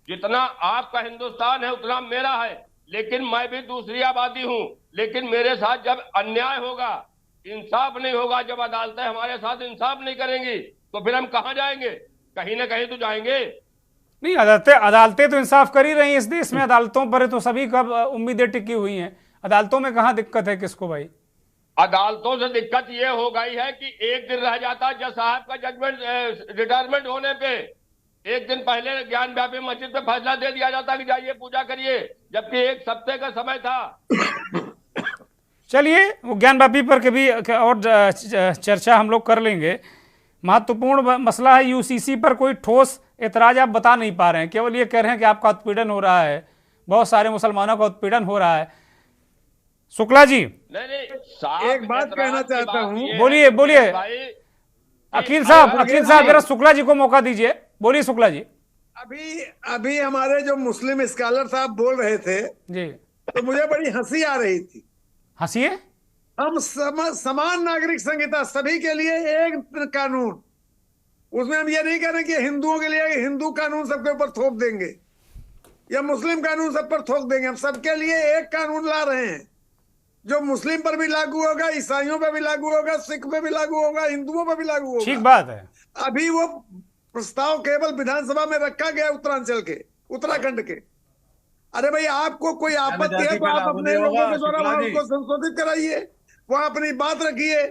जितना आपका हिंदुस्तान है उतना मेरा है, लेकिन मैं भी दूसरी आबादी हूं। लेकिन मेरे साथ जब अन्याय होगा, इंसाफ नहीं होगा, जब अदालतें हमारे साथ इंसाफ नहीं करेंगी, तो फिर हम कहां जाएंगे? कहीं ना कहीं तो जाएंगे। नहीं, अदालतें तो इंसाफ कर ही रही हैं इस देश में। अदालतों पर तो सभी का उम्मीदें टिकी हुई हैं। अदालतों में कहां दिक्कत है किसको भाई? अदालतों से दिक्कत यह हो गई है कि एक दिन रह जाता जज साहब का जजमेंट रिटायरमेंट होने पे, एक दिन पहले ज्ञान व्यापी मस्जिद पे फैसला दे दिया जाता कि जाइए पूजा करिए, जबकि एक हफ्ते का समय था। चलिए, वो ज्ञान व्यापी पर कभी और चर्चा हम लोग कर लेंगे। महत्वपूर्ण मसला है यूसीसी पर कोई ठोस एतराज आप बता नहीं पा रहे हैं, केवल ये कह रहे हैं कि आपका उत्पीड़न हो रहा है, बहुत सारे मुसलमानों का उत्पीड़न हो रहा है। शुक्ला जी, नहीं, एक बात कहना चाहता हूँ। बोलिए बोलिए अकील साहब जरा शुक्ला जी को मौका दीजिए, बोलिए शुक्ला जी। अभी हमारे जो मुस्लिम स्कॉलर साहब बोल रहे थे जी, तो मुझे बड़ी हंसी आ रही थी। हंसी है? हम समान नागरिक संहिता, सभी के लिए एक कानून, उसमें हम ये नहीं कह रहे कि हिंदुओं के लिए हिंदू कानून सबके ऊपर थोप देंगे या मुस्लिम कानून सब पर थोप देंगे। हम सबके लिए एक कानून ला रहे हैं जो मुस्लिम पर भी लागू होगा, ईसाइयों पर भी लागू होगा, सिख पे भी लागू होगा, हिंदुओं पर भी लागू होगा। ठीक बात है। अभी वो प्रस्ताव केवल विधानसभा में रखा गया उत्तरांचल के, उत्तराखंड के। अरे भाई, आपको कोई आपत्ति है तो आप अपने लोगों के द्वारा वहां उसको संशोधित कराइए, वहां अपनी बात रखिए।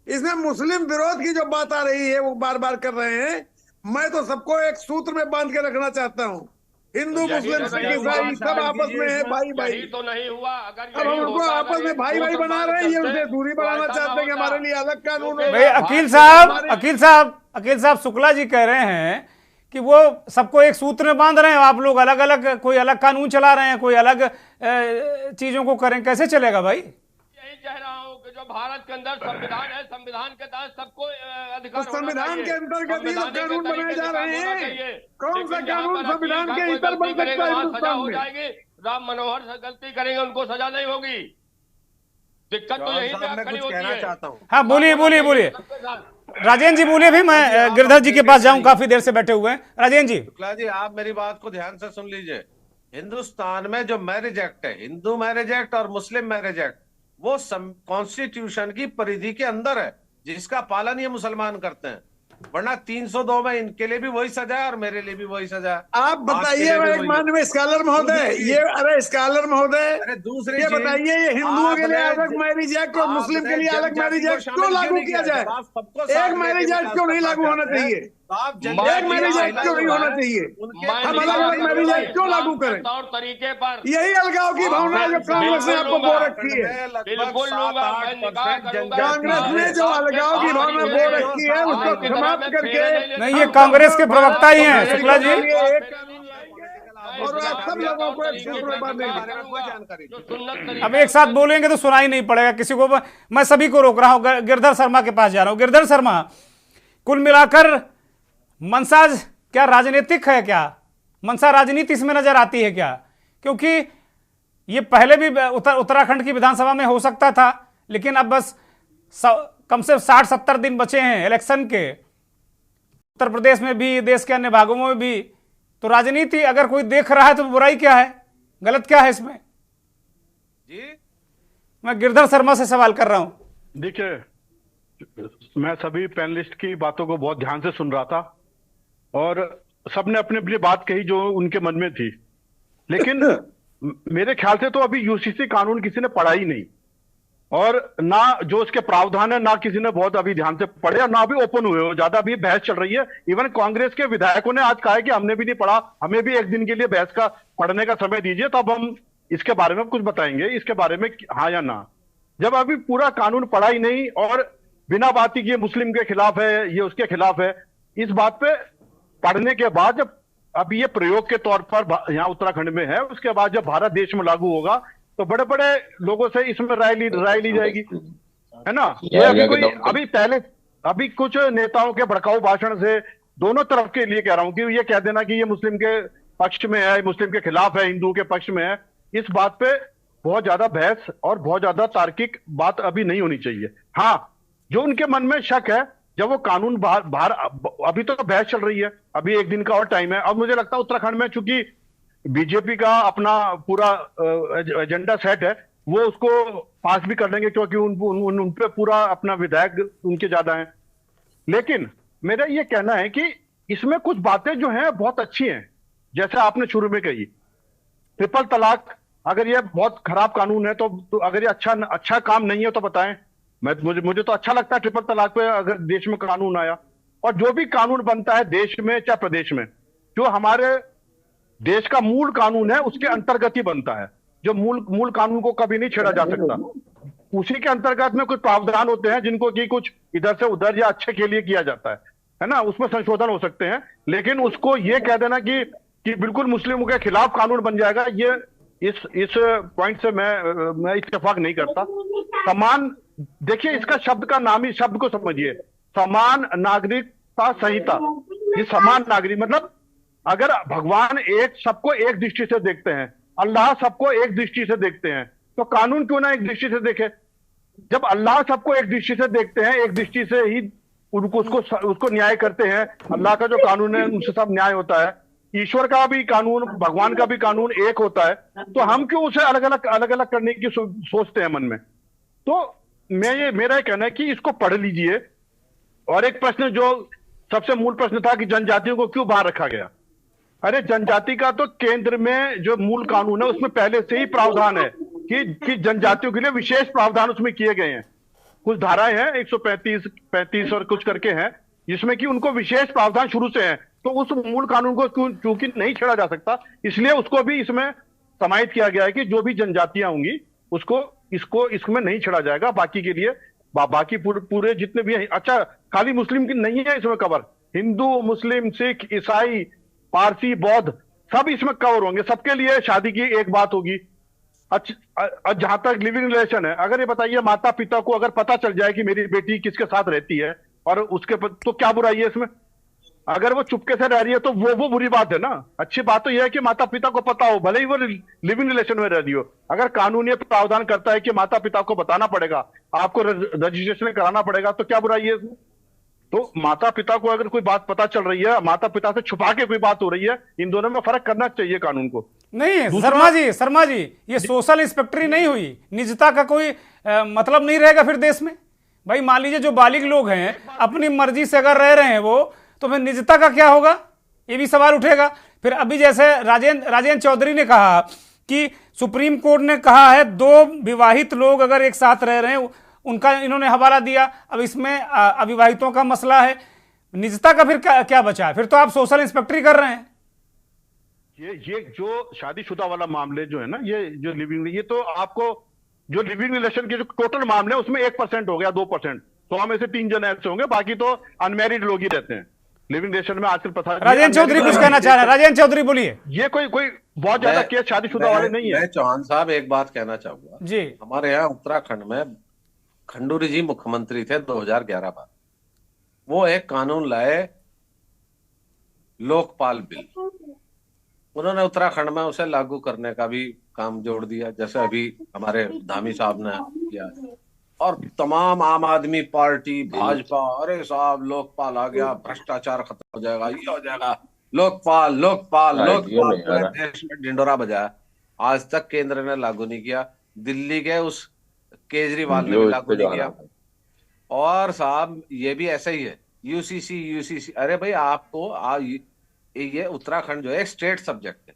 इसमें मुस्लिम विरोध की जो बात आ रही है वो बार बार कर रहे हैं। मैं तो सबको एक सूत्र में बांध के रखना चाहता हूँ। हिंदू मुस्लिम सिख ईसाई सब आपस में है भाई भाई। तो नहीं हुआ। अगर अब हम उनको आपस में भाई भाई बना रहे हैं, ये उनसे दूरी बढ़ाना चाहते हैं कि हमारे लिए अलग कानून हो। भाई अकील साहब शुक्ला जी कह रहे हैं कि वो सबको एक सूत्र में बांध रहे हैं, आप लोग अलग अलग, कोई अलग कानून चला रहे हैं, कोई अलग चीजों को करें, कैसे चलेगा भाई? यही कह रहा हूँ कि जो भारत के अंदर संविधान है, संविधान के तहत सबको अधिकार, संविधान के अंतर्गत ही कानून बनाए जा रहे हैं। कौन सा कानून संविधान के भीतर बन सकता है हिंदुस्तान में? जाएगी, राम मनोहर से गलती करेंगे उनको सजा नहीं होगी। दिक्कत तो यही पे खड़ी होती है। हाँ बोलिए राजेंद्र जी बोलिए। भी मैं गिरधर जी के पास जाऊं, काफी देर से बैठे हुए हैं। राजेंद्र जी। शुक्ला जी, आप मेरी बात को ध्यान से सुन लीजिए। हिंदुस्तान में जो मैरिज एक्ट है, हिंदू मैरिज एक्ट और मुस्लिम मैरिज एक्ट, वो कॉन्स्टिट्यूशन की परिधि के अंदर है, जिसका पालन ये मुसलमान करते हैं। वरना 302 में इनके लिए भी वही सजा है और मेरे लिए भी वही सजा है। आप बताइए माननीय स्कॉलर महोदय, ये अरे स्कॉलर महोदय, अरे दूसरे ये बताइए, ये हिंदुओं के लिए अलग मैरिज एक्ट और मुस्लिम के लिए अलग मैरिज एक्ट क्यों लागू किया जाए? एक मैरिज एक्ट क्यों नहीं लागू होना चाहिए? एक मैरिज एक्ट क्यों नहीं होना चाहिए? हम अलग अलग मैरिज एक्ट क्यों लागू करें? तौर तरीके पर यही अलगाव की भावना जो कांग्रेस ने आपको बो रखी है। कांग्रेस ने जो अलगाव की भावना बो रखी है उसको समाप्त करके, नहीं, ये कांग्रेस के प्रवक्ता ही हैं शुक्ला जी। और सब लोगों को एक सूत्र में बांधेंगे। अब एक साथ बोलेंगे तो सुनाई नहीं पड़ेगा किसी को। मैं सभी को रोक रहा हूं, गिरधर शर्मा के पास जा रहा हूं। गिरधर शर्मा, कुल मिलाकर मनसा क्या राजनीतिक है? क्या मनसा राजनीति इसमें नजर आती है क्या? क्योंकि ये पहले भी उत्तराखंड की विधानसभा में हो सकता था, लेकिन अब बस कम से 60-70 दिन बचे हैं इलेक्शन के, उत्तर प्रदेश में भी, देश के अन्य भागों में भी। तो राजनीति अगर कोई देख रहा है तो बुराई क्या है, गलत क्या है इसमें? जी, मैं गिरधर शर्मा से सवाल कर रहा हूं। देखिए, मैं सभी पैनलिस्ट की बातों को बहुत ध्यान से सुन रहा था और सबने अपनी अपनी बात कही जो उनके मन में थी, लेकिन मेरे ख्याल से तो अभी यूसीसी कानून किसी ने पढ़ा ही नहीं। और ना जो उसके प्रावधान है ना किसी ने बहुत अभी ध्यान से पढ़े और ना भी ओपन हुए हो, ज्यादा अभी बहस चल रही है। इवन कांग्रेस के विधायकों ने आज कहा है कि हमने भी नहीं पढ़ा, हमें भी एक दिन के लिए बहस का पढ़ने का समय दीजिए, तब हम इसके बारे में कुछ बताएंगे, इसके बारे में हाँ या ना। जब अभी पूरा कानून पढ़ा ही नहीं और बिना बात की ये मुस्लिम के खिलाफ है, ये उसके खिलाफ है, इस बात पे पढ़ने के बाद जब अभी ये प्रयोग के तौर पर यहाँ उत्तराखंड में है, उसके बाद जब भारत देश में लागू होगा तो बड़े बड़े लोगों से इसमें राय ली जाएगी, है ना। अभी कुछ नेताओं के भड़काऊ भाषण से दोनों तरफ के लिए कह रहा हूं कि ये कह देना कि ये मुस्लिम के पक्ष में है, मुस्लिम के खिलाफ है, हिंदू के पक्ष में है, इस बात पे बहुत ज्यादा बहस और बहुत ज्यादा तार्किक बात अभी नहीं होनी चाहिए। हाँ, जो उनके मन में शक है, जब वो कानून बाहर अभी तो बहस चल रही है, अभी एक दिन का और टाइम है। अब मुझे लगता है उत्तराखंड में चूंकि बीजेपी का अपना पूरा एजेंडा सेट है, वो उसको पास भी कर लेंगे क्योंकि उन पे पूरा अपना विधायक उनके ज्यादा हैं। लेकिन मेरा ये कहना है कि इसमें कुछ बातें जो हैं बहुत अच्छी हैं, जैसे आपने शुरू में कही ट्रिपल तलाक, अगर ये बहुत खराब कानून है तो अगर ये अच्छा काम नहीं है तो बताएं। मुझे तो अच्छा लगता है ट्रिपल तलाक पे अगर देश में कानून आया। और जो भी कानून बनता है देश में चाहे प्रदेश में, जो हमारे देश का मूल कानून है उसके अंतर्गत ही बनता है। जो मूल कानून को कभी नहीं छेड़ा जा सकता, उसी के अंतर्गत में कुछ प्रावधान होते हैं जिनको कि कुछ इधर से उधर या अच्छे के लिए किया जाता है ना, उसमें संशोधन हो सकते हैं। लेकिन उसको ये कह देना कि बिल्कुल मुस्लिमों के खिलाफ कानून बन जाएगा, ये इस पॉइंट से मैं इत्तेफाक नहीं करता। समान, देखिए इसका शब्द का नाम ही, शब्द को समझिए, समान नागरिकता संहिता। ये समान नागरिक मतलब अगर भगवान सबको एक दृष्टि से देखते हैं, अल्लाह सबको एक दृष्टि से देखते हैं, तो कानून क्यों ना एक दृष्टि से देखे। जब अल्लाह सबको एक दृष्टि से देखते हैं, एक दृष्टि से ही उसको न्याय करते हैं, अल्लाह का जो कानून है उनसे सब न्याय होता है, ईश्वर का भी कानून, भगवान का भी कानून एक होता है, तो हम क्यों उसे अलग अलग करने की सोचते हैं मन में। तो मेरा ये कहना है कि इसको पढ़ लीजिए। और एक प्रश्न जो सबसे मूल प्रश्न था कि जनजातियों को क्यों बाहर रखा गया। अरे जनजाति का तो केंद्र में जो मूल कानून है उसमें पहले से ही प्रावधान है कि जनजातियों के लिए विशेष प्रावधान उसमें किए गए हैं। कुछ धाराएं हैं 135 और कुछ करके हैं जिसमें कि उनको विशेष प्रावधान शुरू से है। तो उस मूल कानून को चूंकि नहीं छेड़ा जा सकता, इसलिए उसको भी इसमें समाहित किया गया है कि जो भी जनजातियां होंगी इसको इसमें नहीं छेड़ा जाएगा। बाकी के लिए बाकी पूरे जितने भी हैं, अच्छा खाली मुस्लिम की नहीं है इसमें कवर, हिंदू, मुस्लिम, सिख, ईसाई, पारसी, बौद्ध सब इसमें कवर होंगे। सबके लिए शादी की एक बात होगी। अच्छा, जहां तक लिविंग रिलेशन है, अगर ये बताइए माता पिता को अगर पता चल जाए कि मेरी बेटी किसके साथ रहती है और उसके तो क्या बुराई है इसमें। अगर वो चुपके से रह रही है तो वो बुरी बात है ना। अच्छी बात तो यह है कि माता पिता को पता हो, भले ही वो लिविंग रिलेशन में रह रही हो। अगर कानून ये प्रावधान करता है कि माता पिता को बताना पड़ेगा, आपको रजिस्ट्रेशन कराना पड़ेगा, तो क्या बुराई है इसमें। तो माता पिता को अगर कोई बात पता चल रही है, माता पिता से छुपा के कोई बात हो रही है, इन दोनों में फर्क करना चाहिए कानून को। नहीं शर्मा जी ये सोशल इंस्पेक्टरी नहीं हुई, निजता का कोई मतलब नहीं रहेगा फिर देश में। भाई मान लीजिए जो बालिग लोग हैं अपनी मर्जी से अगर रह रहे हैं वो, तो फिर निजता का क्या होगा, ये भी सवाल उठेगा। फिर अभी जैसे राजेंद्र चौधरी ने कहा कि सुप्रीम कोर्ट ने कहा है 2 विवाहित लोग अगर एक साथ रह रहे हैं, उनका इन्होंने हवाला दिया। अब इसमें अविवाहितों का मसला है, निजता का फिर क्या बचा है। फिर तो आप सोशल इंस्पेक्टरी कर रहे हैं। ये जो शादीशुदा वाला मामले जो है ना, ये जो लिविंग, ये तो आपको जो लिविंग रिलेशन के जो टोटल मामले हैं उसमें 1% हो गया, 2%, 100 में से 3 जन ऐसे होंगे, बाकी तो अनमैरिड लोग ही रहते हैं लिविंग रिलेशन में आजकल। पता राजेंद्र चौधरी कुछ कहना चाह रहे हैं, राजेंद्र चौधरी बोलिए। ये कोई बहुत ज्यादा केस शादीशुदा वाले नहीं है। मैं चौहान साहब एक बात कहना चाहूंगा जी। हमारे यहाँ उत्तराखंड में खंडूरी जी मुख्यमंत्री थे 2011 में, वो एक कानून लाए लोकपाल बिल, उन्होंने उत्तराखंड में उसे लागू करने का भी काम जोड़ दिया, जैसे अभी हमारे धामी साहब ने किया। और तमाम आम आदमी पार्टी, भाजपा, अरे साहब लोकपाल आ गया, भ्रष्टाचार खत्म हो जाएगा, ये हो जाएगा, लोकपाल लोकपाल लोकपाल, पूरे देश में ढिंडोरा बजाया। आज तक केंद्र ने लागू नहीं किया, दिल्ली के उस केजरीवाल ने भी लागू नहीं किया। और साहब ये भी ऐसा ही है, यूसीसी, अरे भाई आपको ये उत्तराखंड जो है स्टेट सब्जेक्ट है,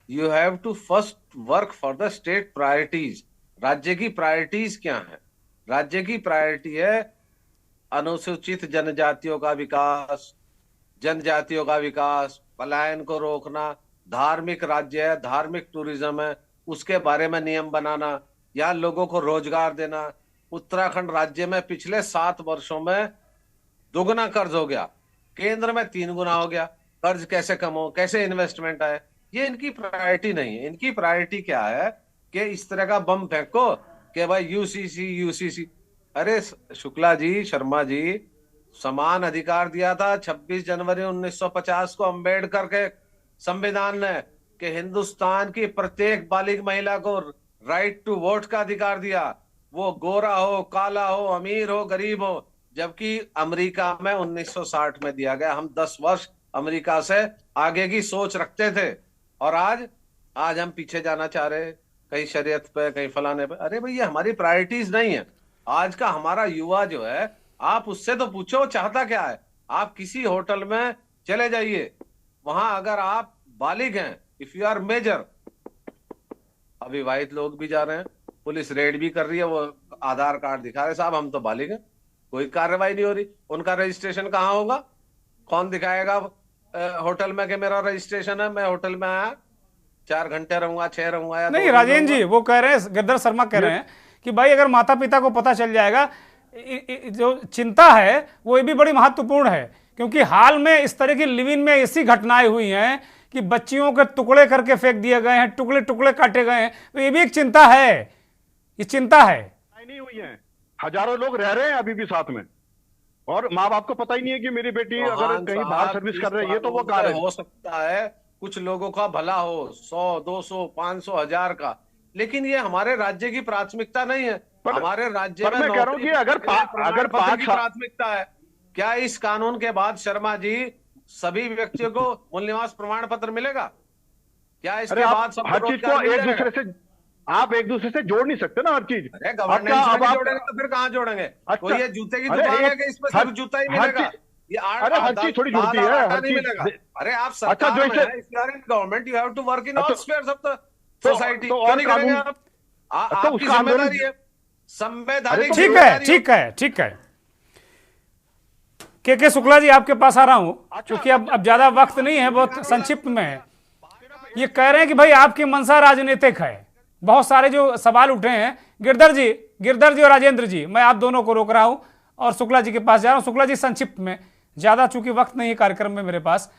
you have to first work for the state priorities. राज्य की प्रायोरिटीज क्या है, राज्य की प्रायोरिटी है अनुसूचित जनजातियों का विकास, जनजातियों का विकास, पलायन को रोकना, धार्मिक राज्य है, धार्मिक टूरिज्म है, उसके बारे में नियम बनाना, यहाँ लोगों को रोजगार देना। उत्तराखंड राज्य में पिछले 7 वर्षों में दोगुना कर्ज हो गया, केंद्र में 3 गुना हो गया। कर्ज कैसे कम हो, कैसे इन्वेस्टमेंट आए, ये इनकी प्रायोरिटी नहीं है। इनकी प्रायोरिटी क्या है कि इस तरह का बम फेंको कि भाई यूसीसी यूसीसी। अरे शुक्ला जी, शर्मा जी, समान अधिकार दिया था 26 जनवरी 1950 को अंबेडकर के संविधान ने कि हिंदुस्तान की प्रत्येक बालिग महिला को राइट टू वोट का अधिकार दिया, वो गोरा हो, काला हो, अमीर हो, गरीब हो। जबकि अमेरिका में 1960 में दिया गया। हम 10 वर्ष अमेरिका से आगे की सोच रखते थे, और आज हम पीछे जाना चाह रहे, कहीं शरीयत पे, कहीं फलाने पे। अरे भाई, ये हमारी प्रायोरिटीज नहीं है। आज का हमारा युवा जो है, आप उससे तो पूछो चाहता क्या है। आप किसी होटल में चले जाइए, वहां अगर आप बालिग हैं, इफ यू आर मेजर, अविवाहित लोग भी जा रहे हैं, पुलिस रेड भी कर रही है, वो आधार कार्ड दिखा रहे, साहब हम तो बालिग हैं, कोई कार्रवाई नहीं हो रही। उनका रजिस्ट्रेशन कहाँ होगा? कौन दिखाएगा होटल में कि मेरा रजिस्ट्रेशन है, मैं होटल में आया 4 घंटे रहूंगा, 6 रहूंगा या नहीं। राजेंद्र जी वो कह रहे हैं, गिरधर शर्मा कह रहे हैं कि भाई अगर माता पिता को पता चल जाएगा, जो चिंता है वो ये भी बड़ी महत्वपूर्ण है, क्योंकि हाल में इस तरह की लिव इन में ऐसी घटनाएं हुई हैं कि बच्चियों के टुकड़े करके फेंक दिए गए हैं, टुकड़े टुकड़े काटे गए हैं। तो ये भी एक चिंता है, ये चिंता है। नहीं हुई है, हजारों लोग रह रहे हैं अभी भी साथ में, और माँ बाप को पता ही नहीं है कि मेरी बेटी अगर कहीं बाहर सर्विस कर रही है तो वो कार्य हो सकता है कुछ लोगों का भला हो, 100, 200, 500, 1000 का, लेकिन ये हमारे राज्य की प्राथमिकता नहीं है। हमारे राज्य में मैं कह रहा हूं कि अगर 5 की प्राथमिकता है। क्या इस कानून के बाद शर्मा जी सभी व्यक्तियों को मूल निवास प्रमाण पत्र मिलेगा? क्या इसके बाद सब हर चीज को एक दूसरे से, आप एक दूसरे से जोड़ नहीं सकते ना हर चीज। अरे गवर्नेंस में जोड़ेंगे तो फिर कहाँ जोड़ेंगे? तो ये जूते की दुकान है कि इसमें सिर्फ जूता ही मिलेगा? ये अरे हर चीज थोड़ी जुड़ती है, हर चीज मिलेगा। अरे आप सरकार में हैं, if you are in government you have to work in all spheres of the society. और करेंगे आप? आपकी जिम्मेदारी है, संवैधानिक। ठीक है, ठीक है, ठीक है। के शुक्ला जी आपके पास आ रहा हूं, क्योंकि अब ज्यादा वक्त नहीं है, बहुत संक्षिप्त में है। ये कह रहे हैं कि भाई आपकी मंशा राजनीतिक है। बहुत सारे जो सवाल उठे हैं, गिरधर जी और राजेंद्र जी, मैं आप दोनों को रोक रहा हूं और शुक्ला जी के पास जा रहा हूं। शुक्ला जी संक्षिप्त में, ज्यादा चूंकि वक्त नहीं है कार्यक्रम में मेरे पास।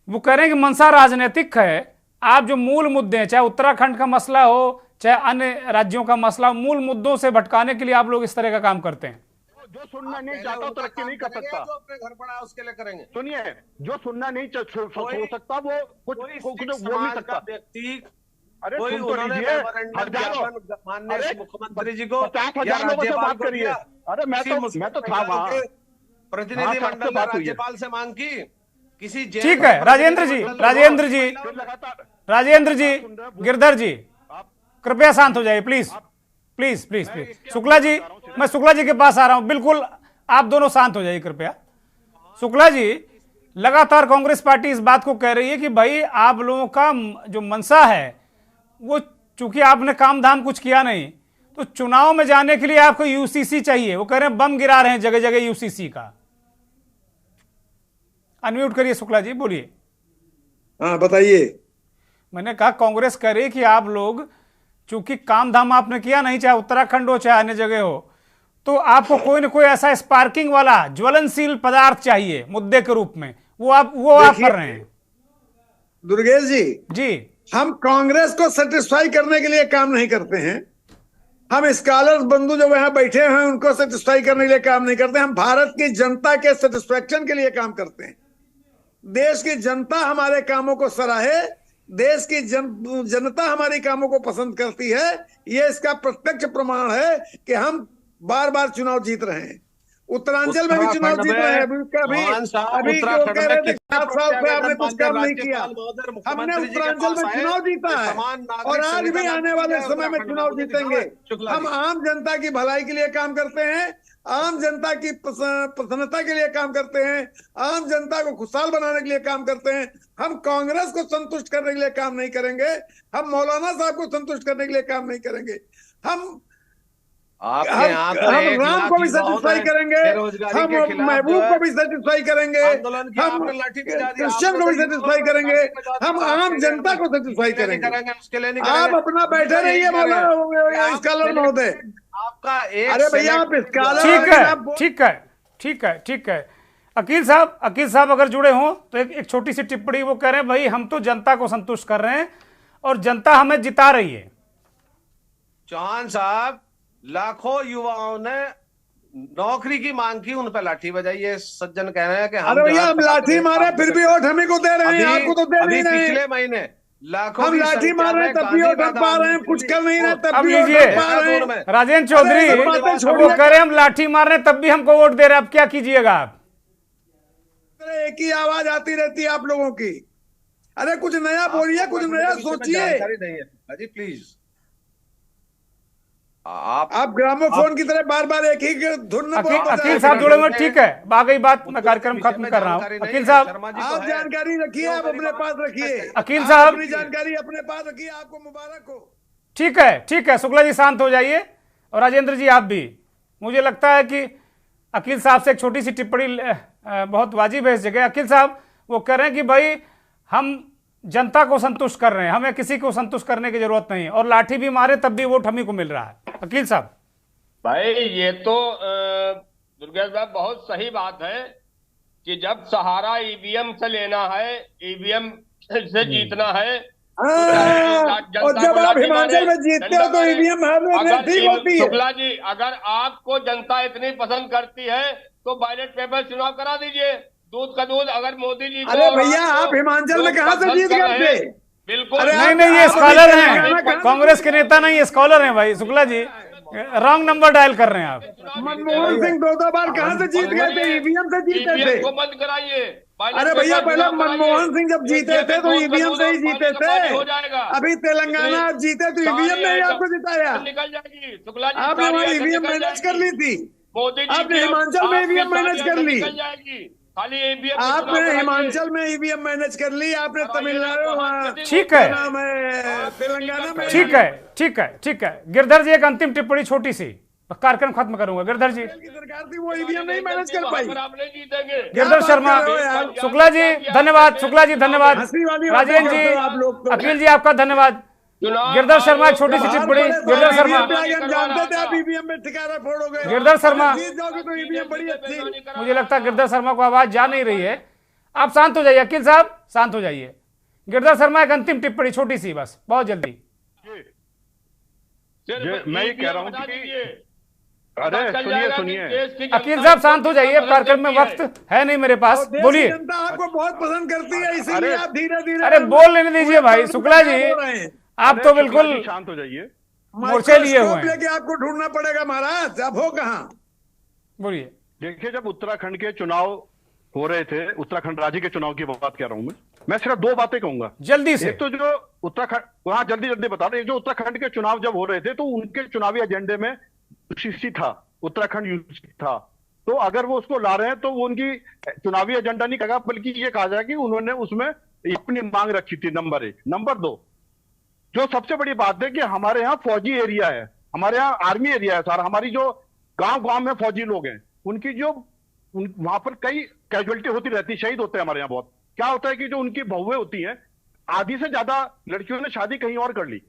वो कह रहे हैं कि मंशा राजनीतिक है। आप जो मूल मुद्दे हैं, चाहे उत्तराखंड का मसला हो, चाहे अन्य राज्यों का मसला, मूल मुद्दों से भटकाने के लिए आप लोग इस तरह का काम करते हैं। जो सुनना नहीं चाहता तरक्की नहीं कर सकता। जो अपने घर पड़ा है उसके लिए करेंगे। सुनिए, जो सुनना नहीं हो सकता वो कुछ बोल नहीं सकता व्यक्ति। अरे कोई सुन तो लीजिए, माननीय मुख्यमंत्री जी को 50,000 लोगों से बात करिए। अरे मैं तो था वहां, प्रतिनिधिमंडल ने राज्यपाल से मांग की, किसी ठीक है। राजेंद्र जी, गिरधर जी, कृपया शांत हो जाइए please please please please. Shukla ji, मैं शुक्ला जी के पास आ रहा हूं, बिल्कुल आप दोनों शांत हो जाइए कृपया। शुक्ला जी, लगातार कांग्रेस पार्टी इस बात को कह रही है कि भाई आप लोगों का जो मंशा है वो, चूंकि आपने काम धाम कुछ किया नहीं, तो चुनाव में जाने के लिए आपको यूसीसी चाहिए। वो कह रहे हैं बम गिरा रहे हैं जगह जगह यूसीसी का। अनम्यूट करिए शुक्ला जी, बोलिए। हाँ बताइए। मैंने कहा कांग्रेस कह रही कि आप लोग चूंकि काम धाम आपने किया नहीं, चाहे उत्तराखंड हो चाहे अन्य जगह हो, तो आपको कोई न कोई ऐसा स्पार्किंग वाला ज्वलनशील पदार्थ चाहिए मुद्दे के रूप में। वो आप कर रहे हैं। दुर्गेश जी, हम कांग्रेस को सेटिस्फाई करने के लिए काम नहीं करते हैं। हम स्कॉलर्स बंधु जो वहां बैठे हैं उनको सेटिस्फाई करने के लिए काम नहीं करते। हम भारत की जनता के सेटिस्फैक्शन के लिए काम करते हैं। देश की जनता हमारे कामों को सराहे, देश की जनता हमारी कामों को पसंद करती है। ये इसका प्रत्यक्ष प्रमाण है कि हम बार बार चुनाव जीत रहे हैं। उत्तरांचल में भी चुनाव जीत रहे हैं। अभी कह रहे थे 7 साल से आपने कुछ काम नहीं किया। हमने उत्तरांचल में चुनाव जीता है और आज भी आने वाले समय में चुनाव जीतेंगे। हम आम जनता की भलाई के लिए काम करते हैं, आम जनता की प्रसन्नता के लिए काम करते हैं, आम जनता को खुशहाल बनाने के लिए काम करते हैं। हम कांग्रेस को संतुष्ट करने के लिए काम नहीं करेंगे, हम मौलाना साहब को संतुष्ट करने के लिए काम नहीं करेंगे। हम आपके यहाँ तो हम 1 राम लाख को भी युवाओं सेटिस्फाई ने करेंगे, बेरोजगारी हम के खिलाफ जो महबूब है को भी सेटिस्फाई करेंगे, आंदोलन किया, हम आपने लाठी बजा दी, क्रिश्चियन आपने को भी तो सेटिस्फाई युवाओं को करेंगे, लाठी बजा दी, हम बात आम के जनता लिए को सेटिस्फाई इसके लिए नहीं करेंगे। करेंगे, उसके लिए नहीं आप करेंगे। अपना हम बैठे तो यही रहिए कह रहे हैं कि मौलाना आप स्कॉलर महोदय। आपका एक अरे भैया आप select स्कॉलर ठीक हैं, है, आप ठीक है, ठीक है, ठीक है। अकील साहब अगर जुड़े हों तो एक छोटी सी टिप्पणी। वो कह रहे हैं भाई हम तो जनता को संतुष्ट कर रहे हैं और जनता हमें जिता रही है। चौहान साहब, लाखों युवाओं ने नौकरी की मांग की, उन पर लाठी बजाई। ये सज्जन कह रहे हैं कि अरे भैया हम लाठी मारे फिर भी वोट हमें को दे रहे हैं, आपको तो दे नहीं रहे। पिछले महीने लाखों हम की लाठी संख्या मार रहे हैं में तब भी गांधी वोट हम पा रहे हैं, मैदान कुछ कर नहीं रहे तब अब भी वोट लीजिए हम पा रहे हैं। राजेंद्र चौधरी, अरे सब बातें वो छोड़िए। कह रहे हैं हम लाठी मार रहे हैं तब भी हमको वोट दे रहे हैं, अब क्या कीजिएगा आप? एक ही आवाज आती रहती है आप लोगों की। अरे कुछ नया बोलिए, कुछ नया सोचिए। जानकारी नहीं है जी, प्लीज। आप ग्रामोफोन की तरह बार बार एक ही धुन न बोल बजाएं। अकील साहब जुड़े हुए, ठीक है, आ गई बात, मैं कार्यक्रम खत्म कर रहा हूँ। अकील साहब आप जानकारी रखिए, आप अपने पास रखिए। अकील साहब अपनी जानकारी अपने पास रखिए, आपको मुबारक हो। ठीक है, ठीक है, शुक्ला जी शांत हो जाइए और राजेंद्र जी आप भी। मुझे लगता है कि अकील साहब से एक छोटी सी टिप्पणी बहुत वाजिब है इस जगह। अकील साहब वो कह रहे हैं कि भाई हम जनता को संतुष्ट कर रहे हैं, हमें किसी को संतुष्ट करने की जरूरत नहीं है, और लाठी भी मारे तब भी वोट हम ही को मिल रहा है। अकील साहब भाई ये तो दुर्गेश भाई बहुत सही बात है कि जब सहारा ईवीएम से लेना है, ईवीएम से जीतना है, और जब आप हिमाचल में जीतते हो तो ईवीएम ठीक होती है। शुक्ला जी, अगर आपको जनता इतनी पसंद करती है तो बैलेट पेपर चुनाव करा दीजिए, दूध का दूध। अगर मोदी जी अरे भैया आप हिमाचल में कहां से जीत गए थे? बिल्कुल नहीं, ये स्कॉलर हैं, कांग्रेस के नेता नहीं, स्कॉलर हैं भाई। Shukla ji wrong number dial कर रहे हैं आप। मनमोहन सिंह दो बार कहां से जीत गए थे? ईवीएम से जीते थे। को बंद कराइए। अरे भैया पहले मनमोहन सिंह जब जीते थे तो ईवीएम से ही जीते थे। हो जाएगा। अभी तेलंगाना आप जीते तो ईवीएम ने ही आपको जिताया। निकल जाएगी शुक्ला जी, आपने वहाँ ईवीएम मैनेज कर ली थी। मोदी जी आपने हिमाचल में ईवीएम मैनेज कर ली। निकल जाएगी। खाली ईवीएम आपने हिमाचल में ईवीएम मैनेज कर ली, आपने तमिलनाडु, ठीक है, नाम है तेलंगाना में। ठीक है, ठीक है, ठीक है। गिरधर जी एक अंतिम टिप्पणी छोटी सी, कार्यक्रम खत्म करूंगा। गिरधर जी की सरकार थी वो ईवीएम नहीं मैनेज कर पाई। आप नहीं जीतेंगे। गिरधर शर्मा, शुक्ला जी धन्यवाद, शुक्ला जी धन्यवाद, हंसी वाली बातें राजेंद्र करते जी, हो आप लोग तो। अकील जी आपका धन्यवाद। गिरधर शर्मा एक छोटी सी टिप्पणी। गिरधर शर्मा, हम जानते थे आप ईवीएम में ठिकाना फोड़ोगे। गिरधर शर्मा, जीत जाओगे तो ईवीएम बड़ी अच्छी। मुझे लगता है गिरधर शर्मा को आवाज जा नहीं रही है, आप शांत हो जाइए। अकील साहब शांत हो जाइए। गिरधर शर्मा एक अंतिम टिप्पणी छोटी सी, बस बहुत जल्दी। मैं ये कह रहा हूँ कि अरे सुनिए अकील साहब शांत हो जाइए, कार्यक्रम में वक्त है नहीं मेरे पास, बोलिए। जनता आपको बहुत पसंद करती है, इसीलिए आप धीरे धीरे। अरे बोल लेने दीजिए भाई। शुक्ला जी आप तो बिल्कुल शांत हो जाइए, मोर्चे लिए हुए हैं। लेके आपको ढूंढना पड़ेगा महाराज, अब हो कहाँ? बोलिए। देखिए जब उत्तराखंड के चुनाव हो रहे थे, उत्तराखंड राज्य के चुनाव की बात कर रहा हूं मैं सिर्फ दो बातें कहूंगा जल्दी से। एक तो जो उत्तराखंड, वहां जल्दी बता रहा हूं, जो उत्तराखंड के चुनाव जब हो रहे थे तो उनके चुनावी एजेंडे में यूसीसी था, उत्तराखंड यूसीसी था। तो अगर वो उसको ला रहे हैं तो वो उनकी चुनावी एजेंडा नहीं कहा, बल्कि ये कहा जाए कि उन्होंने उसमें अपनी मांग रखी थी, नंबर 1। नंबर 2, जो सबसे बड़ी बात है कि हमारे यहाँ फौजी एरिया है, हमारे यहाँ आर्मी एरिया है सारा। हमारी जो गांव में फौजी लोग हैं, उनकी जो वहां पर कई कैजुअलिटी होती रहती है, शहीद होते हैं हमारे यहाँ बहुत। क्या होता है कि जो उनकी बहुएं होती हैं, आधी से ज्यादा लड़कियों ने शादी कहीं और कर ली।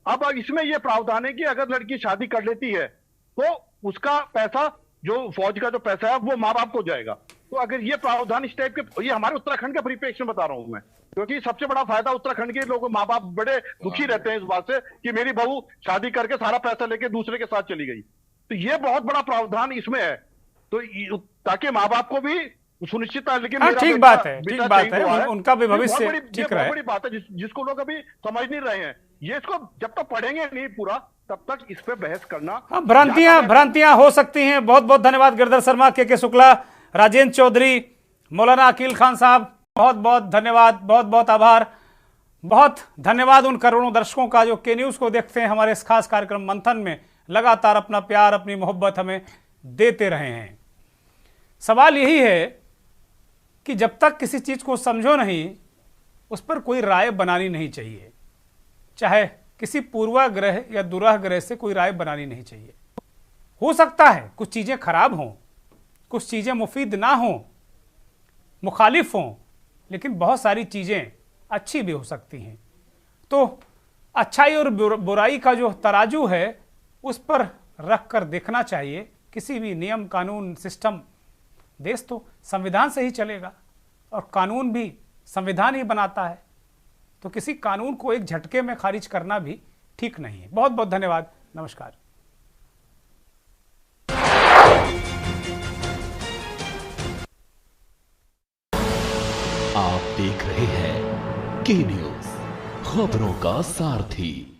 अब इसमें यह प्रावधान है कि अगर लड़की शादी कर लेती है तो उसका पैसा, जो फौज का जो पैसा है, वो माँ बाप को जाएगा। तो अगर ये प्रावधान इस टाइप के, ये हमारे उत्तराखंड के परिप्रेक्ष्य में बता रहा हूं मैं, क्योंकि सबसे बड़ा फायदा उत्तराखंड के लोग, माँ बाप बड़े दुखी रहते हैं इस बात से कि मेरी बहू शादी करके सारा पैसा लेके दूसरे के साथ चली गई। तो ये बहुत बड़ा प्रावधान इसमें है, तो ताकि माँ बाप को भी सुनिश्चित है। लेकिन ठीक बात है, ठीक बात है, उनका भी भविष्य ठीक रहे। बड़ी बात है जिसको लोग अभी समझ नहीं रहे हैं। ये इसको जब तक पढ़ेंगे नहीं पूरा, तब तक इस पे बहस करना, भ्रांतियां हो सकती हैं। बहुत बहुत धन्यवाद गिरधर शर्मा, के शुक्ला, राजेंद्र चौधरी, मौलाना अकील खान साहब, बहुत बहुत धन्यवाद, बहुत बहुत आभार। बहुत धन्यवाद उन करोड़ों दर्शकों का जो के न्यूज़ को देखते हैं, हमारे इस खास कार्यक्रम मंथन में लगातार अपना प्यार, अपनी मोहब्बत हमें देते रहे हैं। सवाल यही है कि जब तक किसी चीज़ को समझो नहीं, उस पर कोई राय बनानी नहीं चाहिए, चाहे किसी पूर्वाग्रह या दुराग्रह से कोई राय बनानी नहीं चाहिए। हो सकता है कुछ चीज़ें खराब हों, कुछ चीज़ें मुफीद ना हों, मुखालिफ हों, लेकिन बहुत सारी चीज़ें अच्छी भी हो सकती हैं। तो अच्छाई और बुराई का जो तराजू है उस पर रख कर देखना चाहिए। किसी भी नियम कानून सिस्टम, देश तो संविधान से ही चलेगा और कानून भी संविधान ही बनाता है, तो किसी कानून को एक झटके में खारिज करना भी ठीक नहीं है। बहुत बहुत धन्यवाद। नमस्कार। आप देख रहे हैं के न्यूज़, खबरों का सारथी।